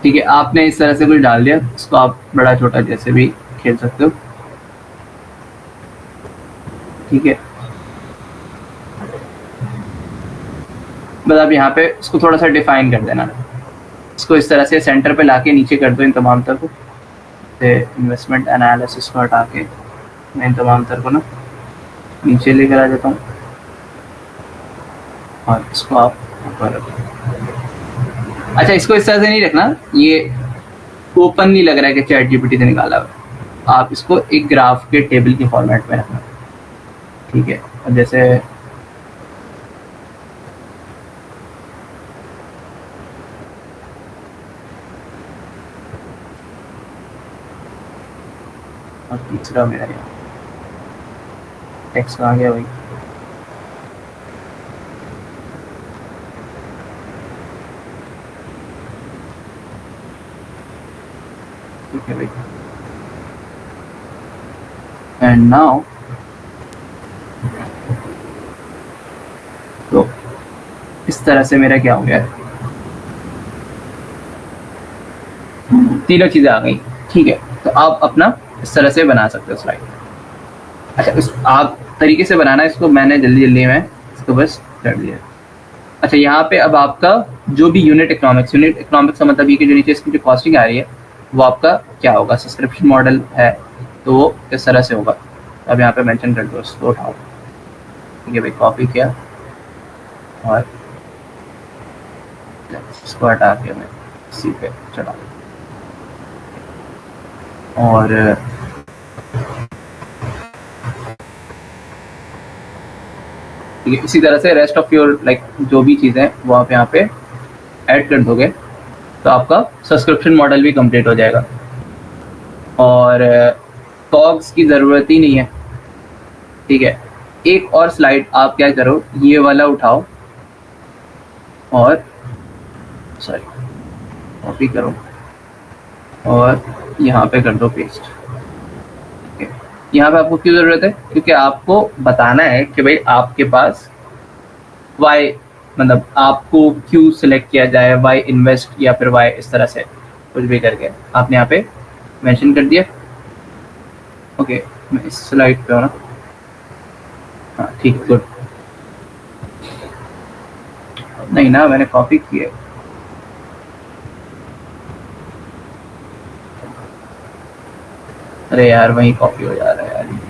ठीक है, आपने इस तरह से कुछ डाल दिया, इसको आप बड़ा छोटा जैसे भी खेल सकते हो। ठीक है, बस आप यहाँ पे इसको थोड़ा सा डिफाइन कर देना, इसको इस तरह से सेंटर पे लाके नीचे कर दो इन तमाम तर को, इन्वेस्टमेंट एनालिसिस को हटा के मैं इन तमाम तर को ना नीचे लेकर आ जाता हूँ और इसको आप ऊपर रखो। अच्छा, इसको इस तरह से नहीं रखना, ये ओपन नहीं लग रहा है कि चैट जीपीटी से निकाला हुआ, आप इसको एक ग्राफ के टेबल के फॉर्मेट में रखना। ठीक है, अब जैसे और तीसरा मेरा यहाँ टेक्स्ट आ गया भाई। ठीक है भाई, एंड नाउ तो इस तरह से मेरा क्या हो गया, तीनों चीजें आ गई। ठीक है, तो आप अपना इस तरह से बना सकते हो स्लाइड। अच्छा, इस आप तरीके से बनाना है इसको, मैंने जल्दी जल्दी में इसको बस कर दिया। अच्छा, यहाँ पे अब आपका जो भी यूनिट इकोनॉमिक्स का मतलब ये कि जो नीचे इसकी जो कॉस्टिंग आ रही है वो आपका क्या होगा, सब्सक्रिप्शन मॉडल है तो वो इस तरह से होगा। अब यहाँ पे मेंशन कर दो, इसको उठाओ। ठीक है भाई, कॉपी किया और इसको हटा के मैं इसी पे चढ़ा, और ठीक है, इसी तरह से रेस्ट ऑफ योर लाइक जो भी चीज़ें वो आप यहाँ पे ऐड कर दोगे तो आपका सब्सक्रिप्शन मॉडल भी कंप्लीट हो जाएगा और कॉग्स की ज़रूरत ही नहीं है। ठीक है, एक और स्लाइड आप क्या करो, ये वाला उठाओ और सॉरी कॉपी करो और यहाँ पे कर दो पेस्ट। ठीक है, यहाँ पे आपको क्यों ज़रूरत है, क्योंकि आपको बताना है कि भाई आपके पास वाई मतलब आपको क्यों सिलेक्ट किया जाए, वाई इन्वेस्ट या फिर वाई इस तरह से कुछ भी करके आपने यहाँ पे मेंशन कर दिया। ओके, मैं इस स्लाइड पे हूँ ना, हाँ ठीक, गुड। नहीं ना, मैंने कॉपी की है। अरे यार, वही कॉपी हो जा रहा है यार।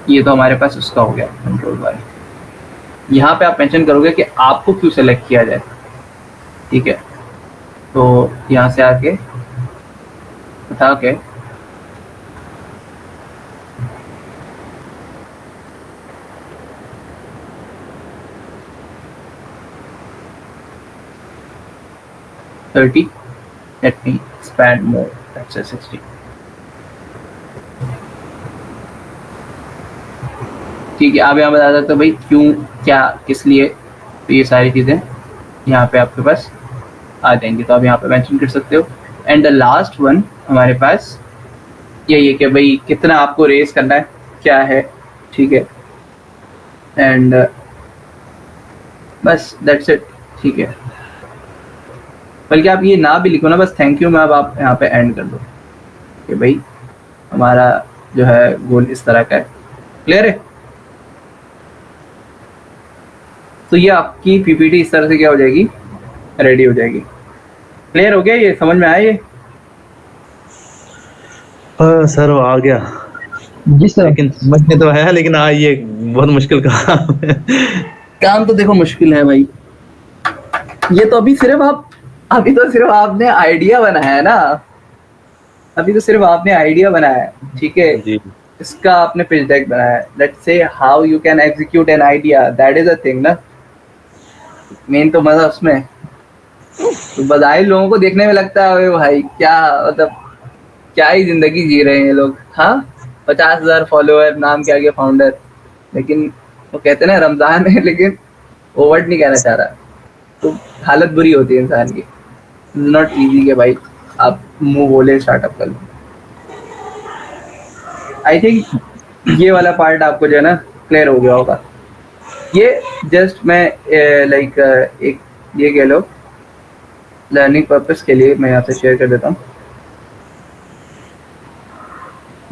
ये तो हमारे पास उसका हो गया कंट्रोल बार। यहाँ पे आप मेंशन करोगे कि आपको क्यों सेलेक्ट किया जाए। ठीक है, तो यहाँ से आके उठा के let me expand more, let's say 60। ठीक है, आप यहाँ बता सकते हो भाई क्यों, क्या, किस लिए, तो ये सारी चीज़ें यहाँ पे आपके पास आ जाएंगी, तो आप यहाँ पे मेंशन कर सकते हो। एंड द लास्ट वन हमारे पास यही है कि भाई कितना आपको रेस करना है, क्या है। ठीक है, एंड बस दैट्स इट। ठीक है, बल्कि आप ये ना भी लिखो ना, बस थैंक यू में अब आप यहाँ पे एंड कर दो कि भाई हमारा जो है गोल इस तरह का है। क्लियर है? तो ये आपकी पीपीटी इस तरह से क्या हो जाएगी, रेडी हो जाएगी। क्लियर हो गया? ये समझ में आया ये? सर वो आ गया जी सर। लेकिन समझ में तो है, लेकिन ये बहुत मुश्किल काम है। काम तो देखो मुश्किल है भाई, ये तो अभी तो सिर्फ आपने आइडिया बनाया है ना, अभी तो सिर्फ आपने आइडिया बनाया है। ठीक है जी, इसका आपने पिच डेक बनाया है। Let's say how you can execute an idea, that is a thing ना। मेन तो मजा उसमें, तो बधाई लोगों को देखने में लगता है भाई क्या मतलब क्या ही जिंदगी जी रहे हैं ये लोग। हाँ, 50,000 फॉलोअर, नाम के आगे फाउंडर, लेकिन वो कहते ना रमजान है, लेकिन वो वर्ड नहीं कहना चाह रहा, तो हालत बुरी होती है इंसान की। नॉट इजी के भाई आप मुंह बोले स्टार्टअप कर लो। आई थिंक ये वाला पार्ट आपको जो है ना क्लियर हो गया होगा। ये जस्ट मैं लाइक एक ये कह लो लर्निंग पर्पस के लिए मैं यहाँ से शेयर कर देता हूँ।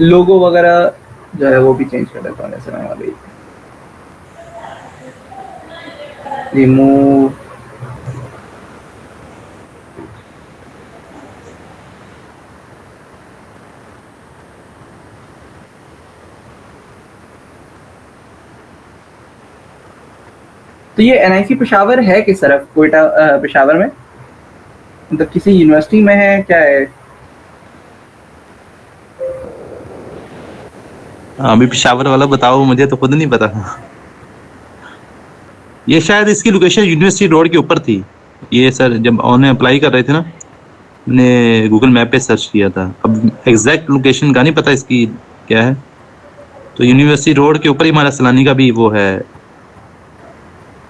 लोगो वगैरह जो है वो भी चेंज कर देता हूँ, जैसे मैं अभी रिमूव तो ये एनआईसी पेशावर है किस तरफ, कोयटा पेशावर में, मतलब किसी यूनिवर्सिटी में है क्या है? अभी पेशावर वाला बताओ, मुझे तो खुद नहीं पता। ये शायद इसकी लोकेशन यूनिवर्सिटी रोड के ऊपर थी। ये सर जब उन्हें अप्लाई कर रहे थे ना, मैंने गूगल मैप पे सर्च किया था। अब एग्जैक्ट लोकेशन का नहीं पता इसकी क्या है। तो यूनिवर्सिटी रोड के ऊपर ही हमारा सलानी का भी वो है,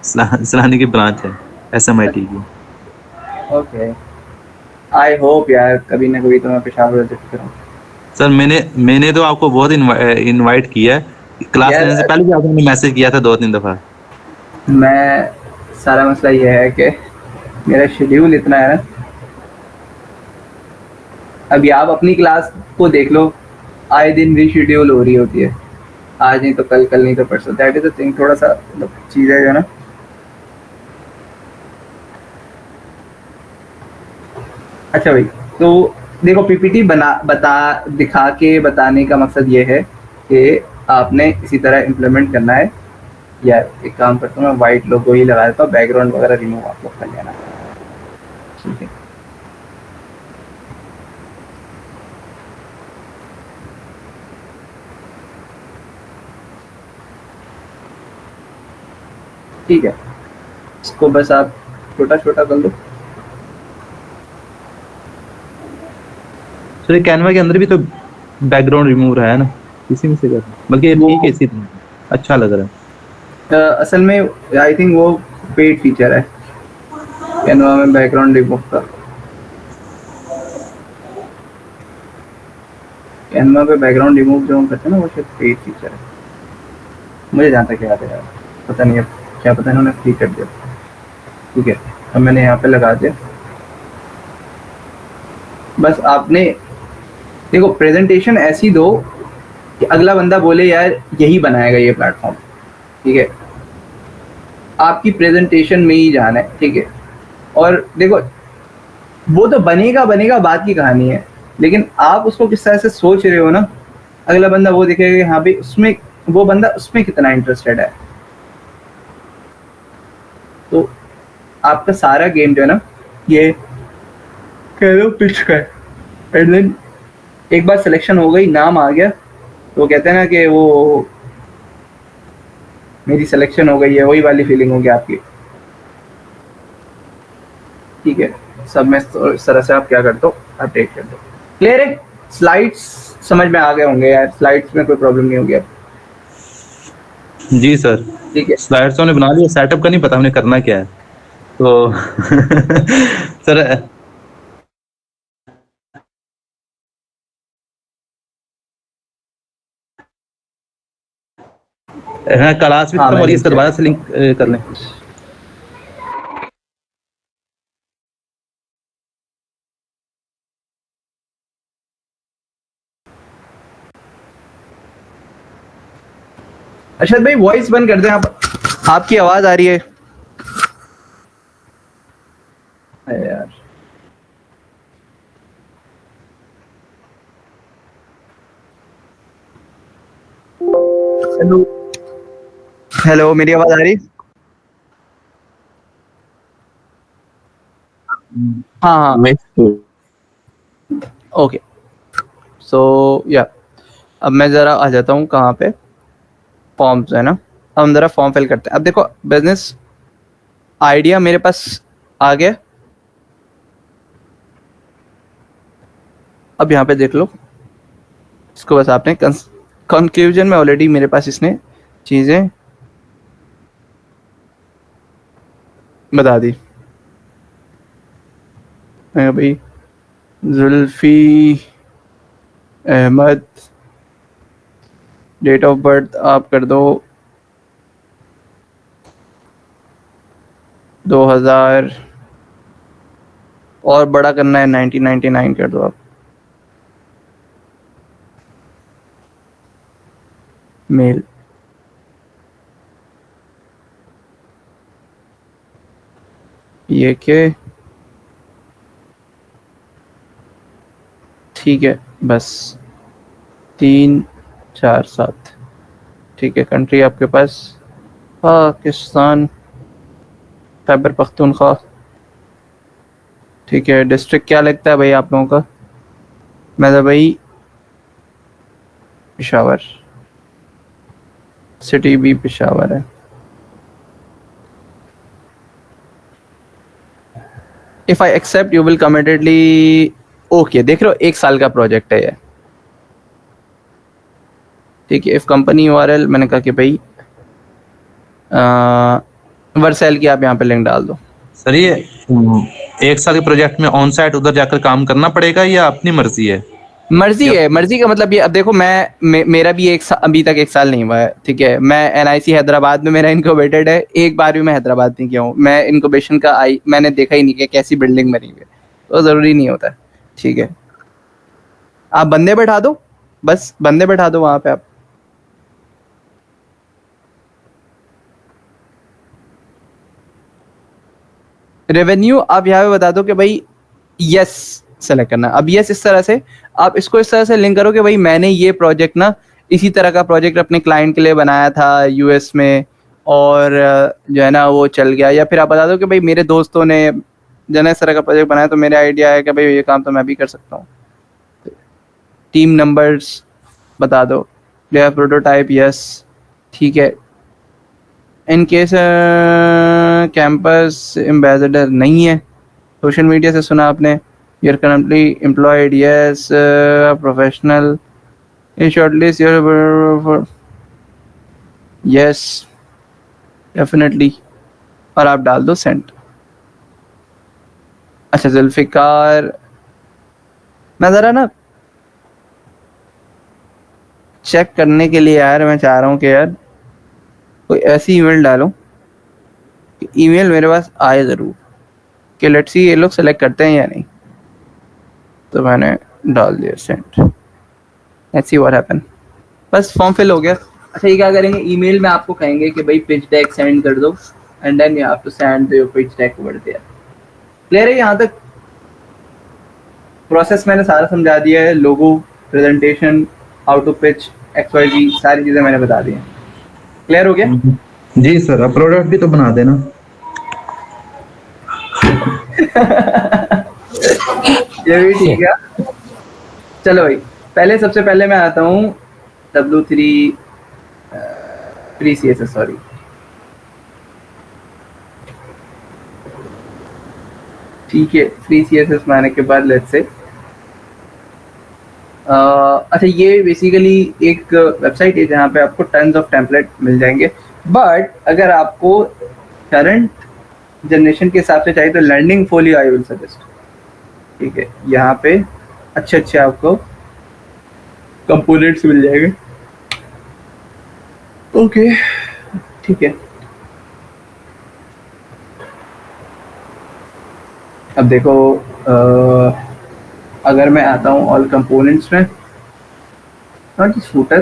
सलानी की ब्रांच है SMIT की। ओके, आई होप यार कभी ना कभी तो मैं पेशावर विजिट करूँ। सर मैंने तो आपको बहुत इनवाइट किया है, क्लास लेने से पहले भी आपने मैसेज किया था 2-3 दफा। मैं सारा मसला ये है कि मेरा शेड्यूल इतना है ना, अभी आप अपनी क्लास को देख लो, आए दिन रीशेड्यूल हो रही होती है, आज नहीं तो कल, कल नहीं तो परसों। दैट इज द थिंग, थोड़ा सा चीज़ है जो ना। अच्छा भाई, तो देखो पीपीटी दिखा के बताने का मकसद ये है कि आपने इसी तरह इम्प्लीमेंट करना है। यार एक काम करता हूँ, मैं वाइट लोगो ही लगा देता हूँ, बैकग्राउंड वगैरह रिमूव आप लोग कर लेना, ठीक है? ठीक है, इसको बस आप छोटा छोटा कर लो। सर कैनवा के अंदर भी तो बैकग्राउंड रिमूव रहा है ना, इसी में से कर, बल्कि ये ठीक है, इसी अच्छा लग रहा है। असल में आई थिंक वो पेड फीचर है कैनवा में बैकग्राउंड रिमूव का। कैनवा पे बैकग्राउंड रिमूव जो हम करते हैं ना, वो शायद पेड फीचर है, मुझे जहाँ तक याद है यार, पता नहीं अब क्या पता, इन्होंने फ्री कर दिया। ठीक है, अब मैंने यहाँ पे लगा दिया। बस आपने देखो प्रेजेंटेशन ऐसी दो कि अगला बंदा बोले यार यही बनाएगा ये प्लेटफॉर्म, ठीक है? आपकी प्रेजेंटेशन में ही जाना है, ठीक है? और देखो वो तो बनेगा बनेगा बात की कहानी है, लेकिन आप उसको किस तरह से सोच रहे हो ना, अगला बंदा वो देखेगा कि हाँ भाई उसमें वो बंदा उसमें कितना इंटरेस्टेड है। तो आपका सारा गेम जो है ना, ये कह लो पिच का है। एंड देन एक बार सिलेक्शन हो गई, नाम आ गया, तो वो कहते हैं ना कि वो मेरी सिलेक्शन हो गई है, वही वाली फीलिंग होगी आपकी, ठीक है? सब में इस तरह से आप क्या करते हो, अपडेट कर दो। क्लियर है? स्लाइड्स समझ में आ गए होंगे यार, स्लाइड्स में कोई प्रॉब्लम नहीं होगी अब। जी सर, ठीक है, स्लाइड्स हमने बना लिया, सेटअप का नहीं पता हमने करना क्या है तो सर हाँ, क्लास भी हाँ खत्म हो मैं रही है, लिंक इसका शेयर दोबारा से लिंक कर लें। अरशद भाई वॉइस बंद कर दें आप, आपकी आवाज आ रही है। अरे यार, हेलो हेलो, मेरी आवाज आ रही? हाँ हाँ, ओके। सो या अब मैं ज़रा आ जाता हूँ कहाँ पे, फॉर्म्स है ना। अब हम ज़रा फॉर्म फिल करते हैं। अब देखो बिजनेस आइडिया मेरे पास आ गया। अब यहाँ पे देख लो, इसको बस आपने कंक्लूजन में ऑलरेडी मेरे पास इसने चीज़ें बता दी। भाई Zulfi Ahmad, date of birth आप कर दो 2000 और बड़ा करना है 1999 कर दो आप। मेल ये के ठीक है बस 347 ठीक है। कंट्री आपके पास पाकिस्तान खैबर पख्तूनख्वा ठीक है। डिस्ट्रिक्ट क्या लगता है भाई आप लोगों का? मैं तो भाई पेशावर, सिटी भी पेशावर है। If I accept you will committedly okay. देख रहे हो 1 साल का प्रोजेक्ट है ये ठीक है। इफ कंपनी यूआरएल मैंने कहा कि भाई वर्सेल की आप यहाँ पे लिंक डाल दो। सर ये 1 साल के प्रोजेक्ट में ऑन साइट उधर जाकर काम करना पड़ेगा या अपनी मर्जी है? मर्जी है। मर्जी का मतलब ये अब देखो मेरा भी अभी तक 1 साल नहीं हुआ है ठीक है। मैं एनआईसी हैदराबाद में मेरा इनक्यूबेटेड है। एक बार भी मैं हैदराबाद नहीं गया हूँ। मैं इनक्यूबेशन का मैंने देखा ही नहीं कि कैसी बिल्डिंग बनी हुई है, तो ज़रूरी नहीं होता ठीक है। आप बंदे बैठा दो, बस बंदे बैठा दो वहां पे आप। रेवेन्यू आप यहाँ पे बता दो कि भाई यस सेलेक्ट करना। अब यस इस तरह से आप इसको इस तरह से लिंक करो कि भाई मैंने ये प्रोजेक्ट ना इसी तरह का प्रोजेक्ट अपने क्लाइंट के लिए बनाया था यूएस में और जो है ना वो चल गया। या फिर आप बता दो कि भाई मेरे दोस्तों ने जो है ना इस तरह का प्रोजेक्ट बनाया तो मेरे आइडिया है कि भाई ये काम तो मैं भी कर सकता हूँ। टीम नंबर्स बता दो। प्रोटोटाइप यस ठीक है। इन केस कैंपस एम्बेसडर नहीं है, सोशल मीडिया से सुना आपने। You are currently employed yes. Professional in shortlist your yes definitely और आप डाल दो सेंड। अच्छा जुल्फिकार मैं ज़रा ना चेक करने के लिए यार मैं चाह रहा हूँ कि यार कोई ऐसी ईमेल डालो कि ईमेल मेरे पास आए ज़रूर कि लेट्स सी ये लोग सेलेक्ट करते हैं या नहीं। तो मैंने डाल दिया send. Let's see what happen. बस फॉर्म फिल हो गया। अच्छा ये क्या करेंगे, ईमेल में आपको कहेंगे कि भाई पिच डेक सेंड कर दो and then you have to send your pitch deck over there. Clear है? यहाँ तक प्रोसेस मैंने सारा समझा दिया है। Logo, presentation, how to pitch, XYZ सारी चीज़ें मैंने बता दी हैं। क्लियर हो गया? जी सर। अब प्रोडक्ट भी तो बना देना। ये भी ठीक है। चलो भाई पहले सबसे पहले मैं आता हूँ W3 फ्री CSS सॉरी। ठीक है फ्री CSS मैंने के बाद लेट्स से अच्छा ये बेसिकली एक वेबसाइट है जहाँ पे आपको टन्स ऑफ टेम्पलेट मिल जाएंगे। बट अगर आपको करंट जनरेशन के हिसाब से चाहिए तो learning folio I will suggest. ठीक है यहाँ पे अच्छे अच्छे आपको कंपोनेंट्स मिल जाएंगे। ओके ठीक है। अब देखो अगर मैं आता हूँ ऑल कंपोनेंट्स में नॉट जस्ट फूटर,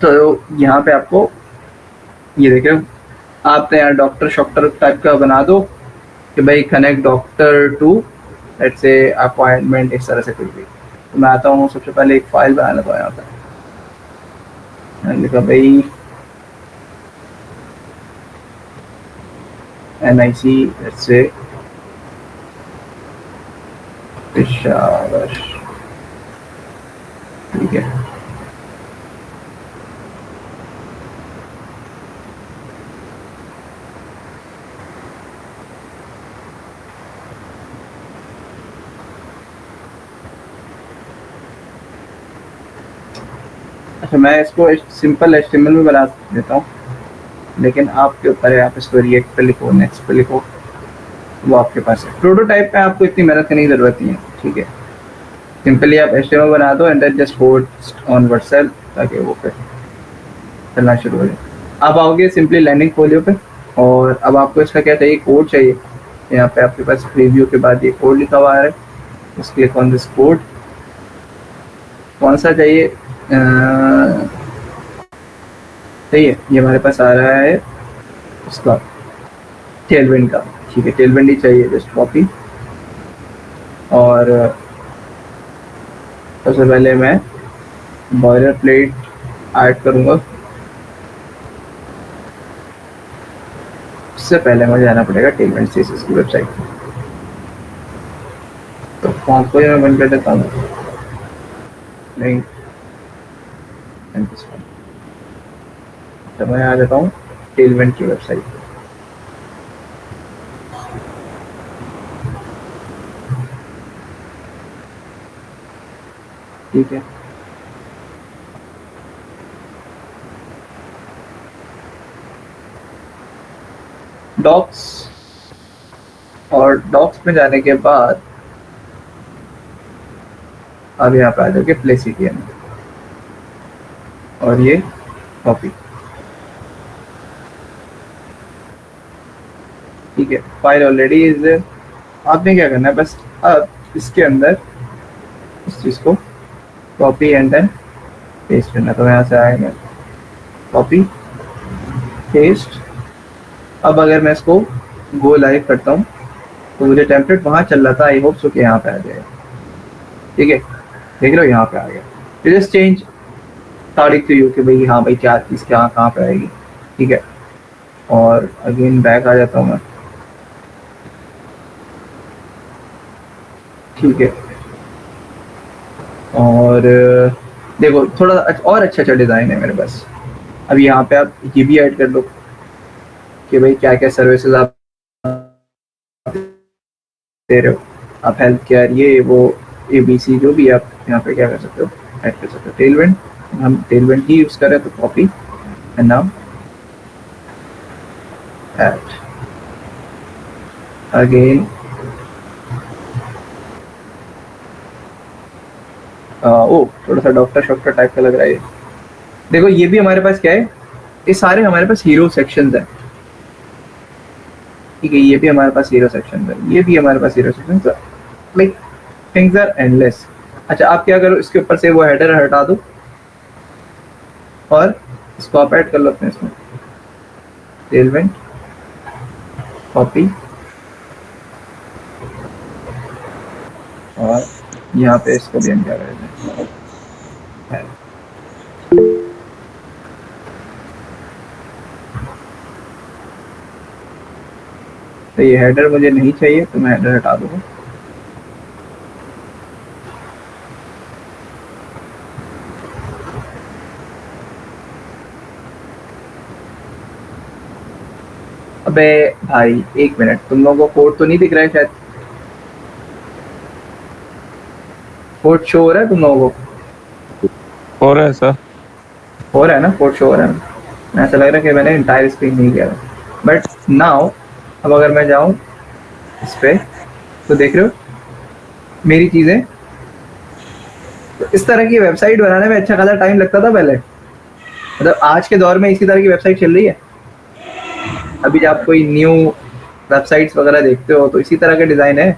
तो यहाँ पे आपको ये देखे आपने यार डॉक्टर शॉक्टर टाइप का बना दो कि भाई कनेक्ट डॉक्टर टू लेट्स से अपॉइंटमेंट, इस तरह से कुछ भी। तो मैं आता हूँ सबसे पहले एक फाइल बनाना था यहाँ पर लिखा भाई NIC लेट्स से पेशावर। ठीक है अच्छा मैं इसको सिंपल HTML में बना देता हूँ, लेकिन आपके ऊपर है। आप इसको रिएक्ट पे लिखो, नेक्स्ट पे लिखो, वो आपके पास है। प्रोटोटाइप पे आपको इतनी मेहनत करने की जरूरत नहीं है। ठीक है सिंपली आप HTML बना दो and then just post on Vercel ताकि वो पे चलना शुरू हो जाए। आप आओगे सिंपली लैंडिंग फोलियो पे और अब आपको इसका क्या चाहिए, कोड चाहिए। यहाँ पे आपके पास प्रीव्यू के बाद ये कोड लिखा हुआ है, just click on this code. कौन सा चाहिए, सही है, ये हमारे पास आ रहा है उसका टेलविंड का, ठीक है, टेलविंड ही चाहिए, जस्ट कॉपी। और सबसे पहले मैं बॉयलर प्लेट ऐड करूँगा। उससे पहले मुझे जाना पड़ेगा टेलविंड सीएसएस की वेबसाइट पर, तो फॉर्म को मैं बंद कर देता हूँ, नहीं तो मैं आ जाता हूँ टेलविंड की वेबसाइट पर। ठीक है, डॉक्स, और डॉक्स में जाने के बाद अब यहाँ पे आ जाओगे प्ले सीटीएम और ये कॉपी। ठीक है, फाइल ऑलरेडी इज देयर। आपने क्या करना है, बस अब इसके अंदर इस चीज़ को कॉपी एंड देन पेस्ट करना। तो यहाँ से आएगा कॉपी पेस्ट। अब अगर मैं इसको गो लाइव करता हूँ तो मुझे टेम्पलेट वहाँ चल रहा था, आई होप सो कि यहाँ पे आ जाएगा। ठीक है, देख लो यहाँ पे आ गया। जस्ट चेंज तारीख टू यू कि भाई हाँ भाई क्या चीज़ क्या कहाँ पे आएगी। ठीक है, और अगेन बैक आ जाता हूँ मैं। ठीक है, और देखो थोड़ा और अच्छा डिज़ाइन है मेरे पास। अब यहाँ पे आप ये भी ऐड कर लो कि भाई क्या क्या सर्विसेज आप दे रहे हो। आप हेल्थ केयर, ये वो ABC जो भी आप यहाँ पे क्या कर सकते हो, ऐड कर सकते हो। टेलविंड, हम टेलविंड ही यूज़ करें तो copy and now add again. ओ थोड़ा सा डॉक्टर टाइप का लग रहा है ये। देखो ये भी हमारे पास क्या है, ये सारे हमारे पास हीरो सेक्शंस हैं। ठीक है, ये भी हमारे पास हीरो सेक्शन है, ये भी हमारे पास hero section, like things are endless. अच्छा, आप क्या करो, इसके ऊपर से वो हेडर हटा दो और इसको आप ऐड कर लो अपने इसमें, टेलविंड कॉपी, और यहाँ पे इसको भी हम क्या करेंगे, तो ये हेडर मुझे नहीं चाहिए तो मैं हेडर हटा दूंगा। अबे भाई एक मिनट, तुम लोगों को कोड तो नहीं दिख रहा है शायद? कोड शो हो रहा है तुम लोगों को? हो रहा है सर। हो रहा है ना, कोड शो हो रहा है। ऐसा लग रहा है कि मैंने इंटायर स्क्रीन नहीं किया, बट नाउ अब अगर मैं जाऊं इस पे तो देख रहे हो मेरी चीजें। तो इस तरह की वेबसाइट बनाने में अच्छा खासा टाइम लगता था पहले, मतलब आज के दौर में इसी तरह की वेबसाइट चल रही है। अभी जब आप कोई न्यू वेबसाइट्स वगैरह देखते हो तो इसी तरह के डिजाइन है।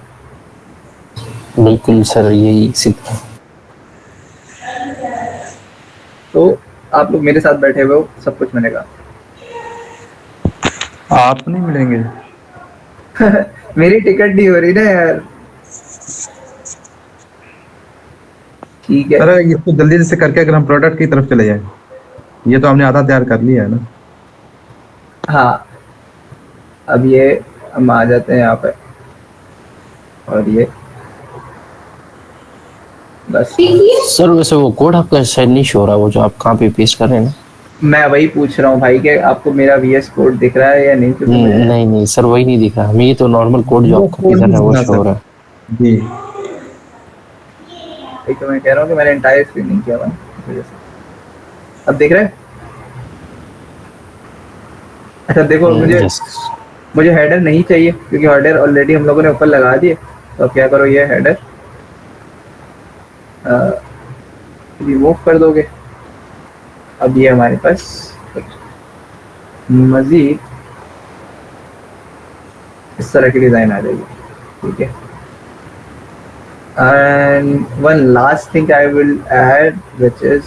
बिल्कुल सर, यही सीखा। तो आप लोग मेरे साथ बैठे हुए हो, सब कुछ मिलेगा। आप नहीं मिलेंगे। मेरी टिकट नहीं हो रही ना यार। ठीक है, सर इसको जल्दी से करके अगर हम प्रोडक्ट की तरफ चले जाएं, ये तो हमने आधा तैयार कर लिया है ना। हाँ अब ये हम आ जाते हैं यहाँ पे, और ये बस। सर वैसे वो कोड आपका शायद नहीं शो हो रहा, वो जो आप कहाँ पे पेस्ट कर रहे हैं ना। मैं वही पूछ रहा हूँ भाई कि आपको मेरा VS कोड दिख रहा है या नहीं? नहीं नहीं सर, वही नहीं दिख रहा हमें। ये तो नॉर्मल कोड जो आप कॉपी कर रहे हैं वो शो हो रहा है जी। तो मैं कह रहा हूँ कि मैंने एंटायर स्क्रीन नहीं किया हुआ है, इस वजह से। अब दिख रहा है? अच्छा देखो, मुझे हेडर नहीं चाहिए क्योंकि हेडर ऑलरेडी हम लोगों ने ऊपर लगा दिए। तो अब क्या करो, ये हेडर रिमूव कर दोगे। अब ये हमारे पास मजीद इस तरह की डिज़ाइन आ जाएगी, ठीक है। And one last thing I will add which is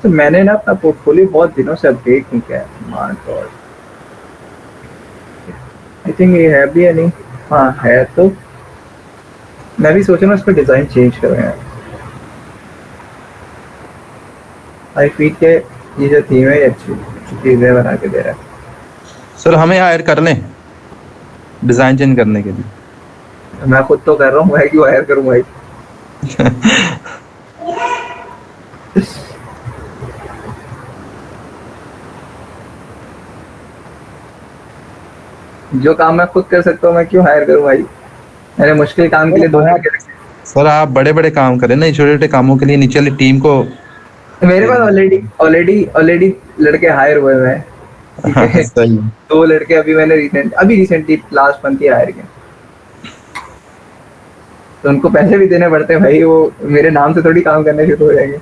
तो मैंने ना अपना पोर्टफोलियो बहुत दिनों से अपडेट नहीं किया है। माय गॉड, आई थिंक ये है भी या नहीं। हाँ है, तो मैं भी सोच रहा हूँ इस पर डिज़ाइन चेंज करूँ यार। आई फील के ये जो थीम है ये अच्छी चीज़ें बना के दे रहा है। सर हमें हायर कर लें डिजाइन चेंज करने के लिए। मैं खुद तो कर रहा हूँ, मैं क्यों हायर करूँ भाई। जो काम मैं खुद कर सकता हूँ मैं क्यों हायर करूँ भाई। मैंने मुश्किल काम के लिए दो सर आप बड़े बड़े काम करें ना, छोटे छोटे कामों के लिए नीचे वाली टीम को। मेरे पास ऑलरेडी लड़के हायर हुए हैं, ठीक है। सही। 2 लड़के अभी मैंने रिसेंटली लास्ट मंथ ही हायर किए, तो उनको पैसे भी देने पड़ते हैं भाई, वो मेरे नाम से थोड़ी काम करने शुरू हो जाएंगे।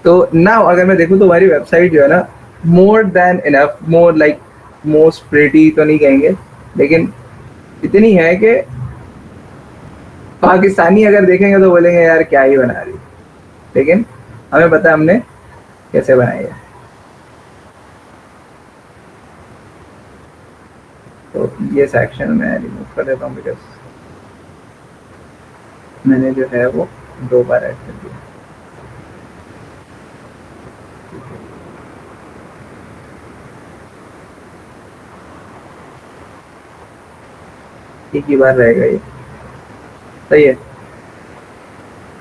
तो ना अगर मैं देखूँ तो हमारी वेबसाइट जो है ना, more than enough, more like most pretty तो नहीं कहेंगे, लेकिन इतनी है कि पाकिस्तानी अगर देखेंगे तो बोलेंगे यार क्या ही बना रही, लेकिन हमें पता है हमने कैसे बनाई है। तो ये सेक्शन मैं रिमूव कर देता हूँ, बिकॉज मैंने जो है वो 2 बार ऐड कर दिया। एक ही बार रहेगा ये, सही है।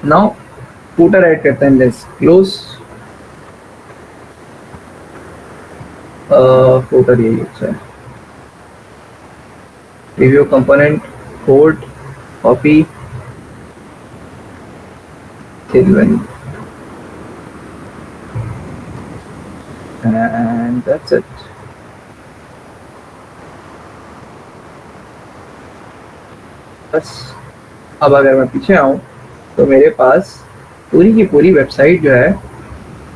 नाउ फूटर ऐड करते हैं, लेट्स क्लोज फूटर, यही अच्छा है। Review component code copy Tilwyn, and that's it. बस अब अगर मैं पीछे आऊँ तो मेरे पास पूरी की पूरी वेबसाइट जो है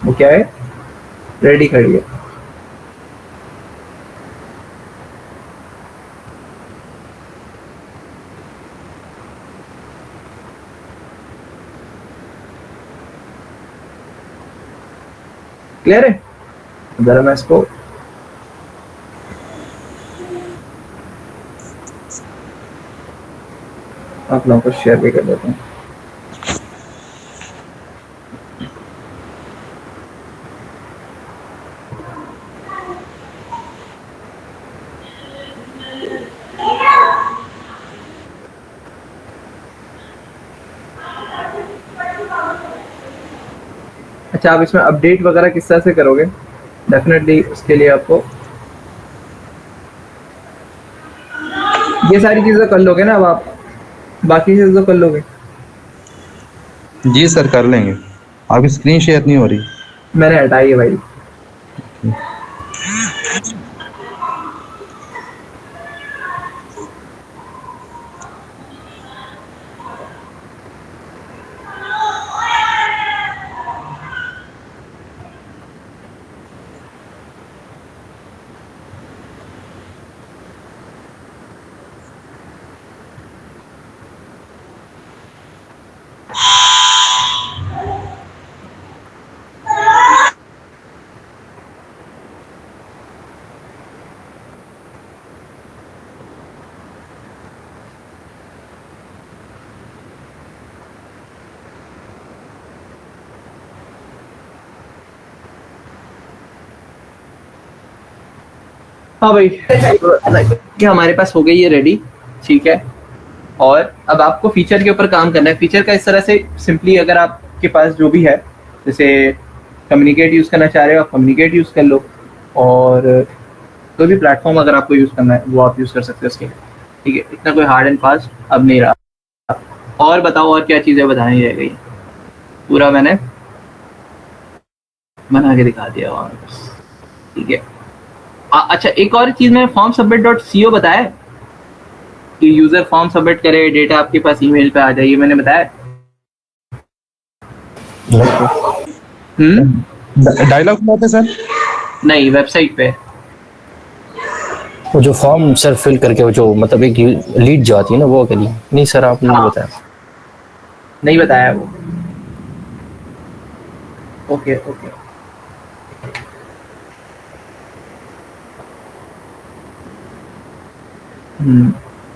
वो क्या है, रेडी खड़ी है। क्लियर है। जरा मैं इसको आप लोगों को शेयर भी कर देता हूँ। अच्छा, आप इसमें अपडेट वगैरह किस तरह से करोगे? डेफिनेटली उसके लिए आपको ये सारी चीजें कर लोगे ना, अब आप बाकी चीजें तो कर लोगे। जी सर कर लेंगे। आपकी स्क्रीन शेयर नहीं हो रही। मैंने हटाई है भाई। हाँ भाई, क्या हमारे पास हो गई ये रेडी, ठीक है। और अब आपको फीचर के ऊपर काम करना है। फीचर का इस तरह से सिंपली, अगर आपके पास जो भी है, जैसे कम्युनिकेट यूज़ करना चाह रहे हो आप कम्युनिकेट यूज़ कर लो, और कोई भी प्लेटफॉर्म अगर आपको यूज़ करना है वो आप यूज़ कर सकते हो उसके। ठीक है, इतना कोई हार्ड एंड फास्ट अब नहीं रहा। और बताओ और क्या चीज़ें बतानी रह गई? पूरा मैंने बना के दिखा दिया वहाँ बस। ठीक है। अच्छा, एक और चीज़ मैंने फॉर्म सबमिट डॉट सी ओ बताया कि यूज़र फॉर्म सबमिट करे, डेटा आपके पास ईमेल पे आ जाए, ये मैंने बताया। डायलॉग में आते सर? नहीं, वेबसाइट पे। वो जो फॉर्म सर फिल करके वो जो मतलब एक लीड जो आती है ना वो के लिए नहीं सर आपने नहीं बताया। नहीं बताया वो। Okay okay.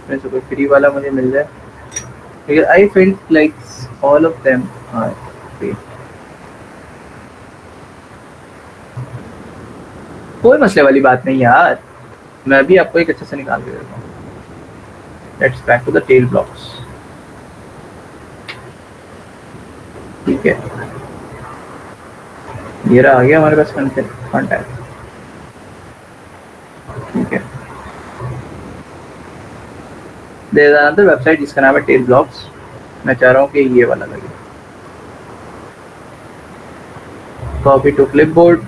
वैसे कोई फ्री वाला मुझे मिल जाए, लेकिन I felt like all of them are free. कोई मसले वाली बात नहीं यार, मैं भी आपको एक अच्छा से निकाल के देता हूँ। Let's back to the tail blocks. ठीक है, ये रहा आ गया हमारे पास कॉन्टैक्ट। ठीक है, देयर इज अनदर वेबसाइट जिसका नाम है टेल ब्लॉक्स। मैं चाह रहा हूँ कि ये वाला लगे। कॉपी टू क्लिपबोर्ड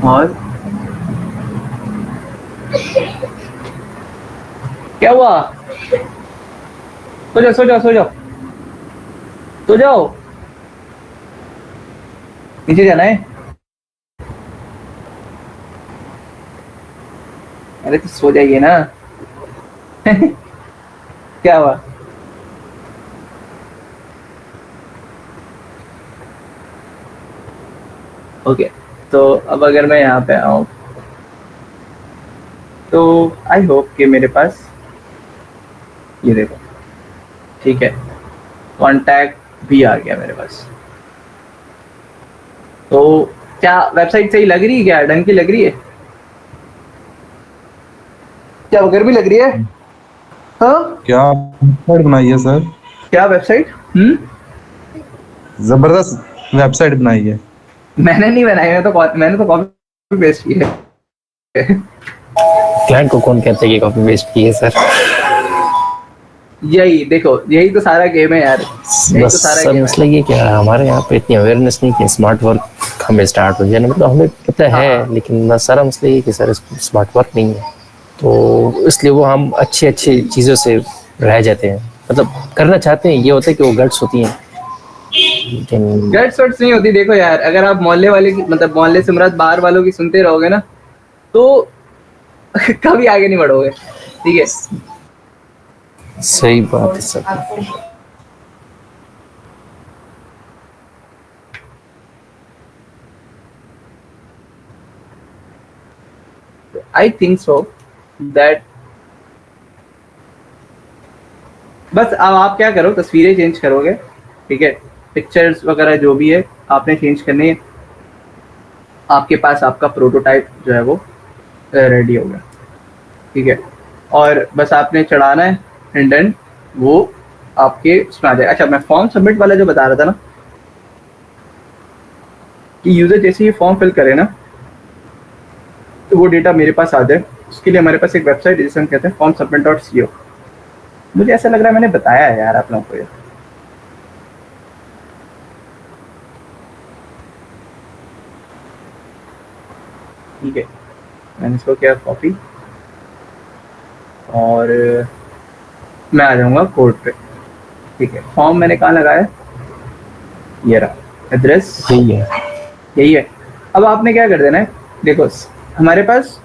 और क्या हुआ? सो जाओ सो जाओ सो जाओ सो जाओ, नीचे जाना है। अरे तो सो जाइए ना। क्या हुआ? ओके, तो अब अगर मैं यहाँ पे आऊँ तो आई होप कि मेरे पास ये देखो, ठीक है, कॉन्टैक्ट भी आ गया मेरे पास। तो क्या वेबसाइट सही लग रही है? क्या ढंग की लग रही है? क्या वगैरह भी लग रही है? हाँ, क्या वेबसाइट बनाई है सर? क्या वेबसाइट? जबरदस्त वेबसाइट बनाई है। मैंने नहीं बनाई, मैंने तो कॉपी पेस्ट की है। क्लाइंट को कौन कहते हैं कि कॉपी पेस्ट की है सर? यही देखो, यही तो सारा गेम है यार, यही बस तो सारा सर गेम मसला ये क्या है हमारे यहाँ पे इतनी अवेयरनेस नहीं कि स्मार्ट वर्क हमें स्टार्ट हो जाए, मतलब हमें पता है हाँ। लेकिन बस सारा मसला ये कि सर स्मार्ट वर्क नहीं है, तो इसलिए वो हम अच्छी अच्छी चीज़ों से रह जाते हैं, मतलब करना चाहते हैं, ये होता है कि वो गट्स होती हैं लेकिन गट्स वट्स नहीं होती। देखो यार, अगर आप मोहल्ले वाले की, मतलब मोहल्ले से मुराद बाहर वालों की सुनते रहोगे ना, तो कभी आगे नहीं बढ़ोगे। ठीक है, सही बात है sir. I think so that बस अब आप क्या करो, तस्वीरें चेंज करोगे। ठीक है, पिक्चर्स वगैरह जो भी है आपने चेंज करनी है। आपके पास आपका प्रोटोटाइप जो है वो रेडी हो गया। ठीक है, और बस आपने चढ़ाना है एंड देन वो आपके उसमें आ जाए। अच्छा, मैं फॉर्म सबमिट वाला जो बता रहा था ना, कि यूजर जैसे ही फॉर्म फिल करे ना तो वो डेटा मेरे पास आ जाए, उसके लिए हमारे पास एक वेबसाइट है जिसे हम कहते हैं फॉर्म सबमिट डॉट सी ओ। मुझे ऐसा लग रहा है मैंने बताया है यार आप लोगों को ये। ठीक है, मैंने इसको किया कॉपी और मैं आ जाऊंगा कोड पे। ठीक है, फॉर्म मैंने कहाँ लगाया? ये रहा एड्रेस, यही है। यही है। अब आपने क्या कर देना है, देखो हमारे पास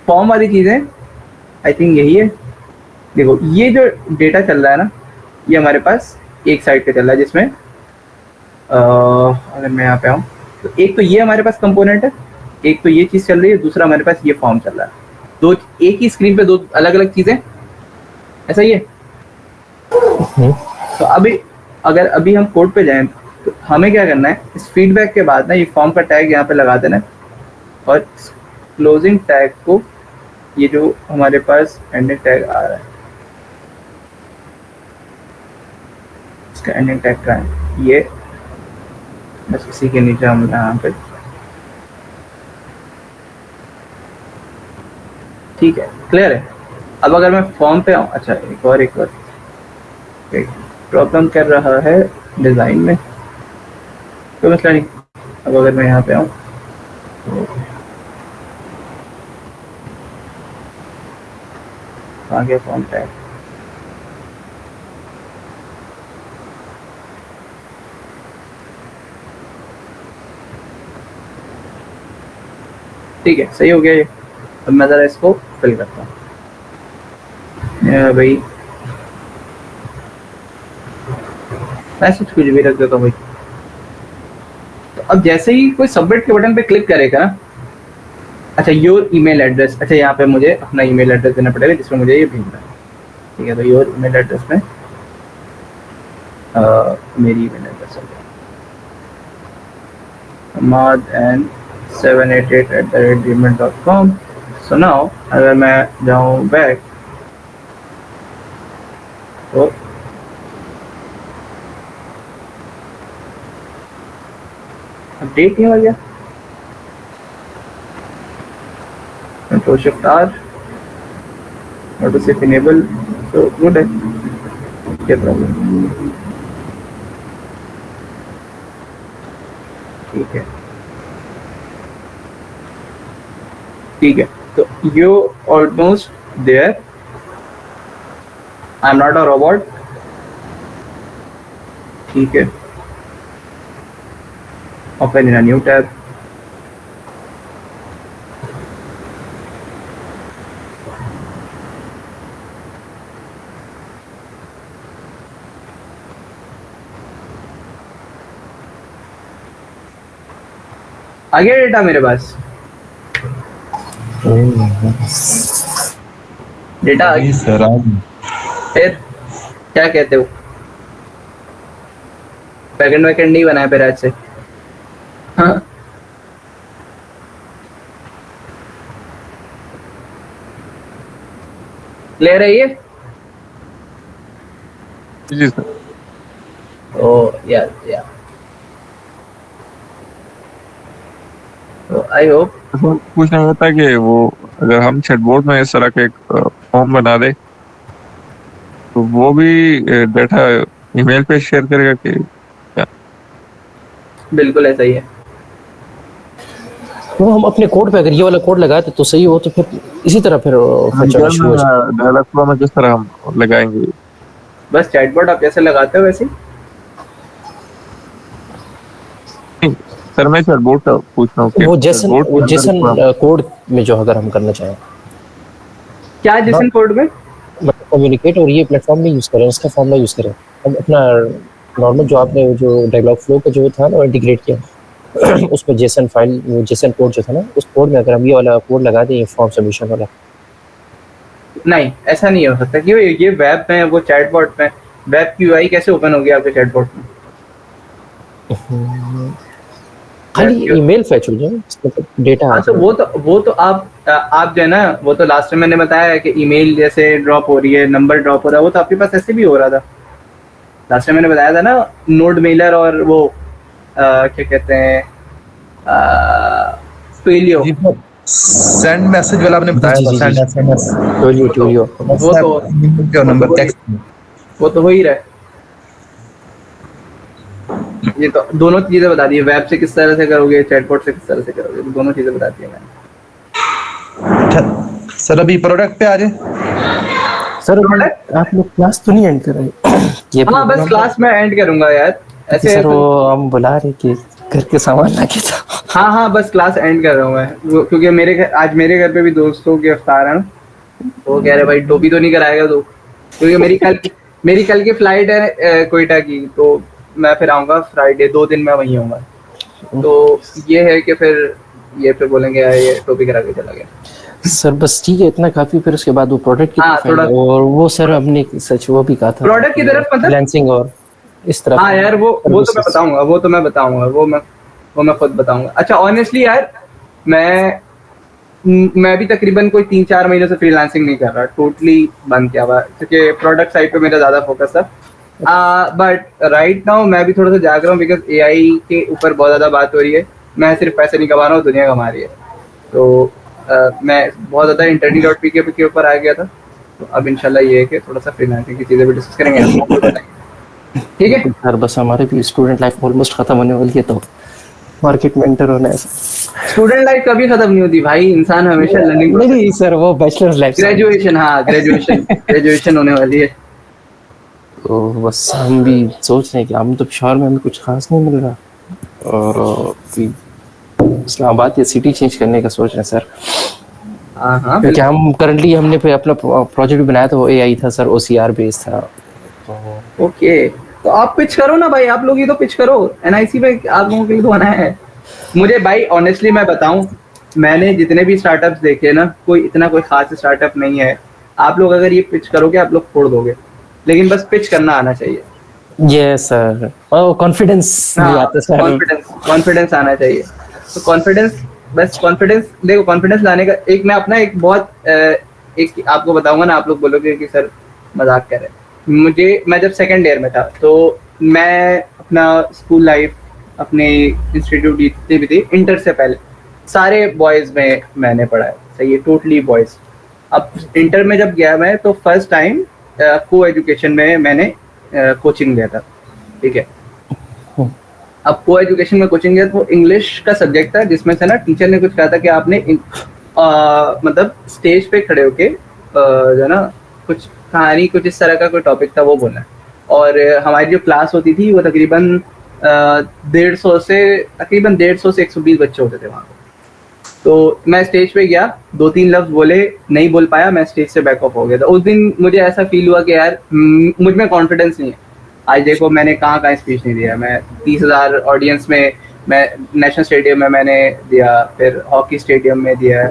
फॉर्म वाली चीज़ें आई थिंक यही है। देखो ये जो डेटा चल रहा है ना, ये हमारे पास एक साइड पे चल रहा है, जिसमें अगर मैं यहाँ पे आऊँ तो एक तो ये हमारे पास कंपोनेंट है, एक तो ये चीज़ चल रही है, दूसरा हमारे पास ये फॉर्म चल रहा है। दो एक ही स्क्रीन पे दो अलग अलग चीज़ें, ऐसा ही है। तो अभी अगर अभी हम कोड पे जाएं तो हमें क्या करना है, इस फीडबैक के बाद ना ये फॉर्म का टैग यहाँ पे लगा देना है, और क्लोजिंग टैग को, ये जो हमारे पास एंडिंग टैग आ रहा है, इसका एंडिंग टैग का है ये, बस इसी के नीचे हम यहाँ पे, ठीक है, क्लियर है। अब अगर मैं फॉर्म पे आऊँ, अच्छा एक और प्रॉब्लम कर रहा है डिज़ाइन में, कोई मसला नहीं। अब अगर मैं यहाँ पे आऊँ तो आ गया फॉर्म टैग। ठीक है, सही हो गया ये। अब मैं ज़रा इसको फिल करता हूँ भाई, मैसेज कुछ भी रख देता हूँ भाई। तो अब जैसे ही कोई सबमिट के बटन पे क्लिक करेगा ना, अच्छा योर ईमेल एड्रेस, अच्छा यहाँ पे मुझे अपना ईमेल एड्रेस देना पड़ेगा जिसमें मुझे ये भेजना है। ठीक है, तो योर ईमेल एड्रेस में मेरी ईमेल एड्रेस है ahmad788@gmail.com। सो नाउ अगर मैं जाऊँ बैक तो अपडेट नहीं हो गया। Control shift R, auto save enable, तो गुड है, क्या प्रॉब्लम। ठीक है, ठीक है, तो you almost there, I am not a robot. ठीक है, open in a new tab। आ गया डेटा मेरे पास, डेटा आ गया। सर फिर क्या कहते हो, बैकएंड नहीं बनाया फिर आज से? हाँ, ले रही है। जी सर। ओ यार, तो आई होप सर पूछना होता है कि वो अगर हम चैटबॉट में इस तरह के एक फॉर्म बना दे तो वो भी डाटा ईमेल पे शेयर करेगा कि क्या? बिल्कुल ऐसा ही है। वो हम अपने कोड पे अगर ये वाला कोड लगाते तो सही हो, तो फिर इसी तरह फिर fetch होना शुरू हो जाए। डायलॉग फ्लो में किस तरह हम लगाएंगे? बस चैटबॉट आप जैसे लगाते हो वैसे ही। सर मैं चैटबॉट का पूछ रहा हूँ कि वो जेसन chatbot के अंदर इसको कोड में जो अगर हम करना चाहें, क्या जिसन कोड में? मतलब कम्युनिकेट, और ये प्लेटफॉर्म नहीं यूज़ करें, इसका फॉर्मूला यूज़ करें। अब अपना नॉर्मल जो आपने जो डायलॉग फ्लो का जो था ना इंटीग्रेट किया उसमें जेसन फाइल, वो जेसन कोड जो था ना, उस कोड में अगर हम ये वाला कोड लगा दें, ये फॉर्म सबमिशन वाला। नहीं, ऐसा नहीं हो सकता क्यों, ये वेब में, वो चैटबॉट में, वेब की यूआई कैसे ओपन होगी आपके चैटबॉट में? खाली ईमेल फेच हो जाए, मतलब डेटा। हाँ, तो वो तो आप जो है ना, वो तो लास्ट में मैंने बताया है कि ईमेल जैसे ड्रॉप हो रही है, नंबर ड्रॉप हो रहा है, वो तो आपके पास ऐसे भी हो रहा था। लास्ट में मैंने बताया था ना, नोड मेलर और वो क्या कहते हैं, ट्विलियो। सेंड मैसेज वाला आपने बताया था, सेंड एसएमएस, ट्विलियो वो तो नंबर टेक्स्ट, वो तो हो ही रहा है। ये तो दोनों चीजें बता दी, वेब से किस तरह से करोगे, चैटबॉट से किस तरह से करोगे, तो दोनों चीजें बता दी मैंने। सर अभी प्रोडक्ट पे आ जाए। सर आप लोग क्लास तो नहीं एंड कर रहे? ये हाँ, बस क्लास में एंड करूंगा यार, ऐसे सर वो हम बुला रहे कि घर के सामान लाके था। हाँ, बस क्लास एंड कर रहा हूँ मैं, क्योंकि आज मेरे घर पे भी दोस्तों के इफ्तार है ना, तो वो कह रहे भाई टोपी तो नहीं कराएगा तो, क्योंकि मेरी कल की फ्लाइट है कोयटा की, तो मैं फिर आऊँगा फ्राइडे, 2 दिन मैं वहीं आऊँगा। तो ये है कि फिर बोलेंगे यार ये टोपी करा के चला गया। सर बस ठीक है, इतना काफी। फिर उसके बाद वो प्रोडक्ट की थोड़ा, और वो सर हमने सच वो भी कहा था प्रोडक्ट की तरफ मतलब फ्रीलांसिंग और इस तरफ। हाँ यार, वो तो मैं बताऊंगा, वो मैं खुद बताऊंगा। अच्छा ऑनेस्टली यार, मैं भी तकरीबन कोई 3-4 महीने से फ्रीलांसिंग नहीं कर रहा, टोटली बंद किया हुआ, क्योंकि प्रोडक्ट साइड पे मेरा ज्यादा फोकस था। बट राइट नाउ मैं भी थोड़ा सा जाग रहा हूँ, बिकॉज एआई के ऊपर बहुत ज्यादा बात हो रही है। मैं सिर्फ पैसे नहीं कमा रहा हूँ, दुनिया कमा रही है। तो मैं बहुत ज्यादा इंटरनी.pk के ऊपर आ गया था, तो अब इंशाल्लाह ये है कि थोड़ा सा फ्रीलांसिंग की चीज़ें भी डिस्कस करेंगे। ठीक है सर, बस हमारे भी स्टूडेंट लाइफ ऑलमोस्ट खत्म होने वाली है, तो मार्केट में एंटर होना है। स्टूडेंट लाइफ कभी खत्म नहीं होती भाई, इंसान हमेशा लर्निंग। नहीं सर, वो बैचलर्स लाइफ। ग्रेजुएशन, हाँ ग्रेजुएशन होने वाली है। तो बस हम भी सोच रहे हैं कि हम तो शहर में हमें कुछ खास नहीं मिल रहा, और इस्लामाबाद या सिटी चेंज करने का सोच रहे हैं सर। हाँ क्योंकि हम करंटली हमने पे अपना प्रोजेक्ट भी बनाया था, वो एआई था सर, ओसीआर बेस्ड था। ओके, तो आप पिच करो ना भाई, आप लोग ये तो पिच करो, एनआईसी में आप लोगों के लिए तो आना है। मुझे भाई ऑनेस्टली मैं बताऊं, मैंने जितने भी स्टार्टअप्स देखे ना, कोई इतना कोई खास स्टार्टअप नहीं है। आप लोग अगर ये पिच करोगे आप लोग फोड़ दोगे, लेकिन बस पिच करना आना चाहिए। यस सर, और कॉन्फिडेंस भी आता है सर। कॉन्फिडेंस आना चाहिए। तो कॉन्फिडेंस, बस कॉन्फिडेंस देखो, कॉन्फिडेंस लाने का एक मैं अपना एक बहुत एक आपको बताऊंगा ना, आप लोग बोलोगे कि सर मजाक कर रहे हैं। मैं जब सेकंड ईयर में था, तो मैं अपना स्कूल लाइफ, अपने इंस्टीट्यूट जितने भी थे, इंटर से पहले सारे बॉयज में मैंने पढ़ा है, सही है, टोटली बॉयज। अब इंटर में जब गया मैं, तो फर्स्ट टाइम को एजुकेशन में मैंने कोचिंग लिया था, ठीक है। अब को एजुकेशन में कोचिंग लिया तो इंग्लिश का सब्जेक्ट था, जिसमें से ना टीचर ने कुछ कहा था कि आपने मतलब स्टेज पे खड़े होके जो है ना कुछ कहानी, कुछ इस तरह का कोई टॉपिक था वो बोलना है। और हमारी जो क्लास होती थी वो तकरीबन 150 से 120 बच्चे होते थे वहाँ पे। तो मैं स्टेज पे गया, 2-3 लफ्ज बोले, नहीं बोल पाया, मैं स्टेज से बैक ऑफ हो गया था। उस दिन मुझे ऐसा फील हुआ कि यार मुझ में कॉन्फिडेंस नहीं है। आज देखो मैंने कहाँ स्पीच नहीं दिया, मैं 30,000 ऑडियंस में, मैं नेशनल स्टेडियम में मैंने दिया, फिर हॉकी स्टेडियम में दिया,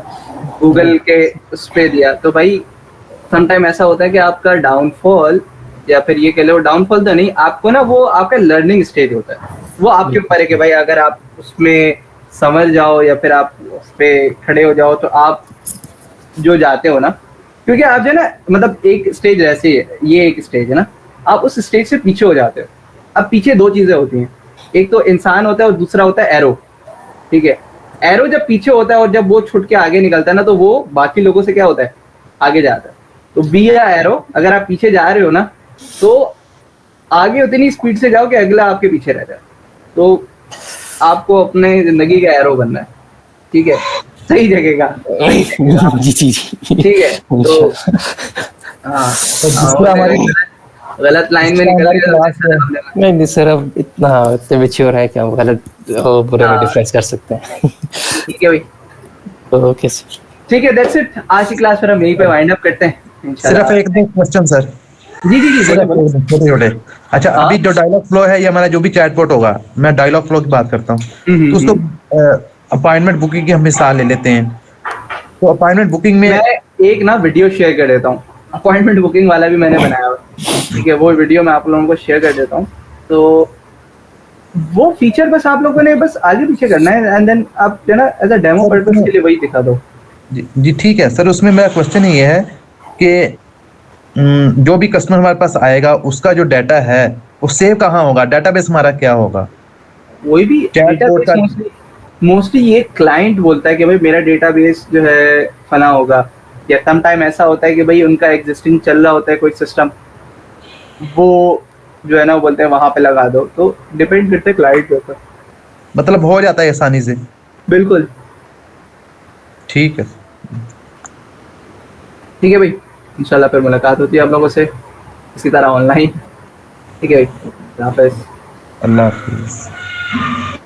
गूगल के उस पर दिया। तो भाई समटाइम ऐसा होता है कि आपका डाउनफॉल, या फिर ये कह लो डाउनफॉल तो नहीं, आपको ना वो आपका लर्निंग स्टेज होता है, वो आपके ऊपर है कि भाई अगर आप उसमें समझ जाओ या फिर आप उस पर खड़े हो जाओ, तो आप जो जाते हो ना, क्योंकि आप जो है ना, मतलब एक स्टेज ऐसे है, ये एक स्टेज है ना, आप उस स्टेज से पीछे हो जाते हो। अब पीछे दो चीजें होती हैं, एक तो इंसान होता है और दूसरा होता है एरो, ठीक है। एरो जब पीछे होता है और जब वो छुट के आगे निकलता है ना, तो वो बाकी लोगों से क्या होता है, आगे जाता है। तो बी या एरो, अगर आप पीछे जा रहे हो ना, तो आगे उतनी स्पीड से जाओ कि अगला आपके पीछे रह जाए। तो आपको अपने जिंदगी का एरो बनना है, ठीक है, सही जगह का। जी जी, ठीक है, तो हाँ, हमारी गलत लाइन में निकल गया। नहीं सर, अब इतने मैच्योर है कि हम गलत और बुरे में डिफरेंस कर सकते हैं। ठीक है भाई, ओके सर, ठीक है, दैट्स इट। आज की क्लास फिर हम यहीं पे वाइंड अप करते हैं। सिर्फ एक दो क्वेश्चन सर। जी छोटे। अच्छा, अभी जो डायलॉग फ्लो है, ये हमारा जो भी चैटबॉट होगा, मैं डायलॉग फ्लो की बात करता हूँ, तो उसको अपॉइंटमेंट बुकिंग की हम मिसाल ले लेते हैं। तो अपॉइंटमेंट बुकिंग में मैं एक ना वीडियो शेयर कर देता हूँ, अपॉइंटमेंट बुकिंग वाला भी मैंने बनाया हुआ, ठीक है, वो वीडियो मैं आप लोगों को शेयर कर देता हूँ। तो वो फीचर बस आप लोगों ने बस आगे पीछे करना है, एंड देन आप जो ना एज अ डेमो पर्पस के लिए वही दिखा दो। जी ठीक है सर। उसमें मेरा क्वेश्चन ये है कि जो भी कस्टमर हमारे पास आएगा, उसका जो डाटा है वो सेव कहाँ होगा, डाटाबेस हमारा क्या होगा? कोई भी डेटाबेस, मोस्टली ये क्लाइंट बोलता है कि भाई मेरा डेटाबेस जो है फना होगा, या सम टाइम ऐसा होता है कि भाई उनका एग्जिस्टिंग चल रहा होता है कोई सिस्टम, वो जो है ना वो बोलते हैं वहां पे लगा दो। तो डिपेंड करते हैं क्लाइंट के ऊपर, मतलब हो जाता है आसानी से। बिल्कुल ठीक है, ठीक है भाई, इंशाल्लाह फिर मुलाकात होती है आप लोगों से इसी तरह ऑनलाइन। ठीक है भाई, अल्लाह हाफिज़। अल्लाह हाफिज़।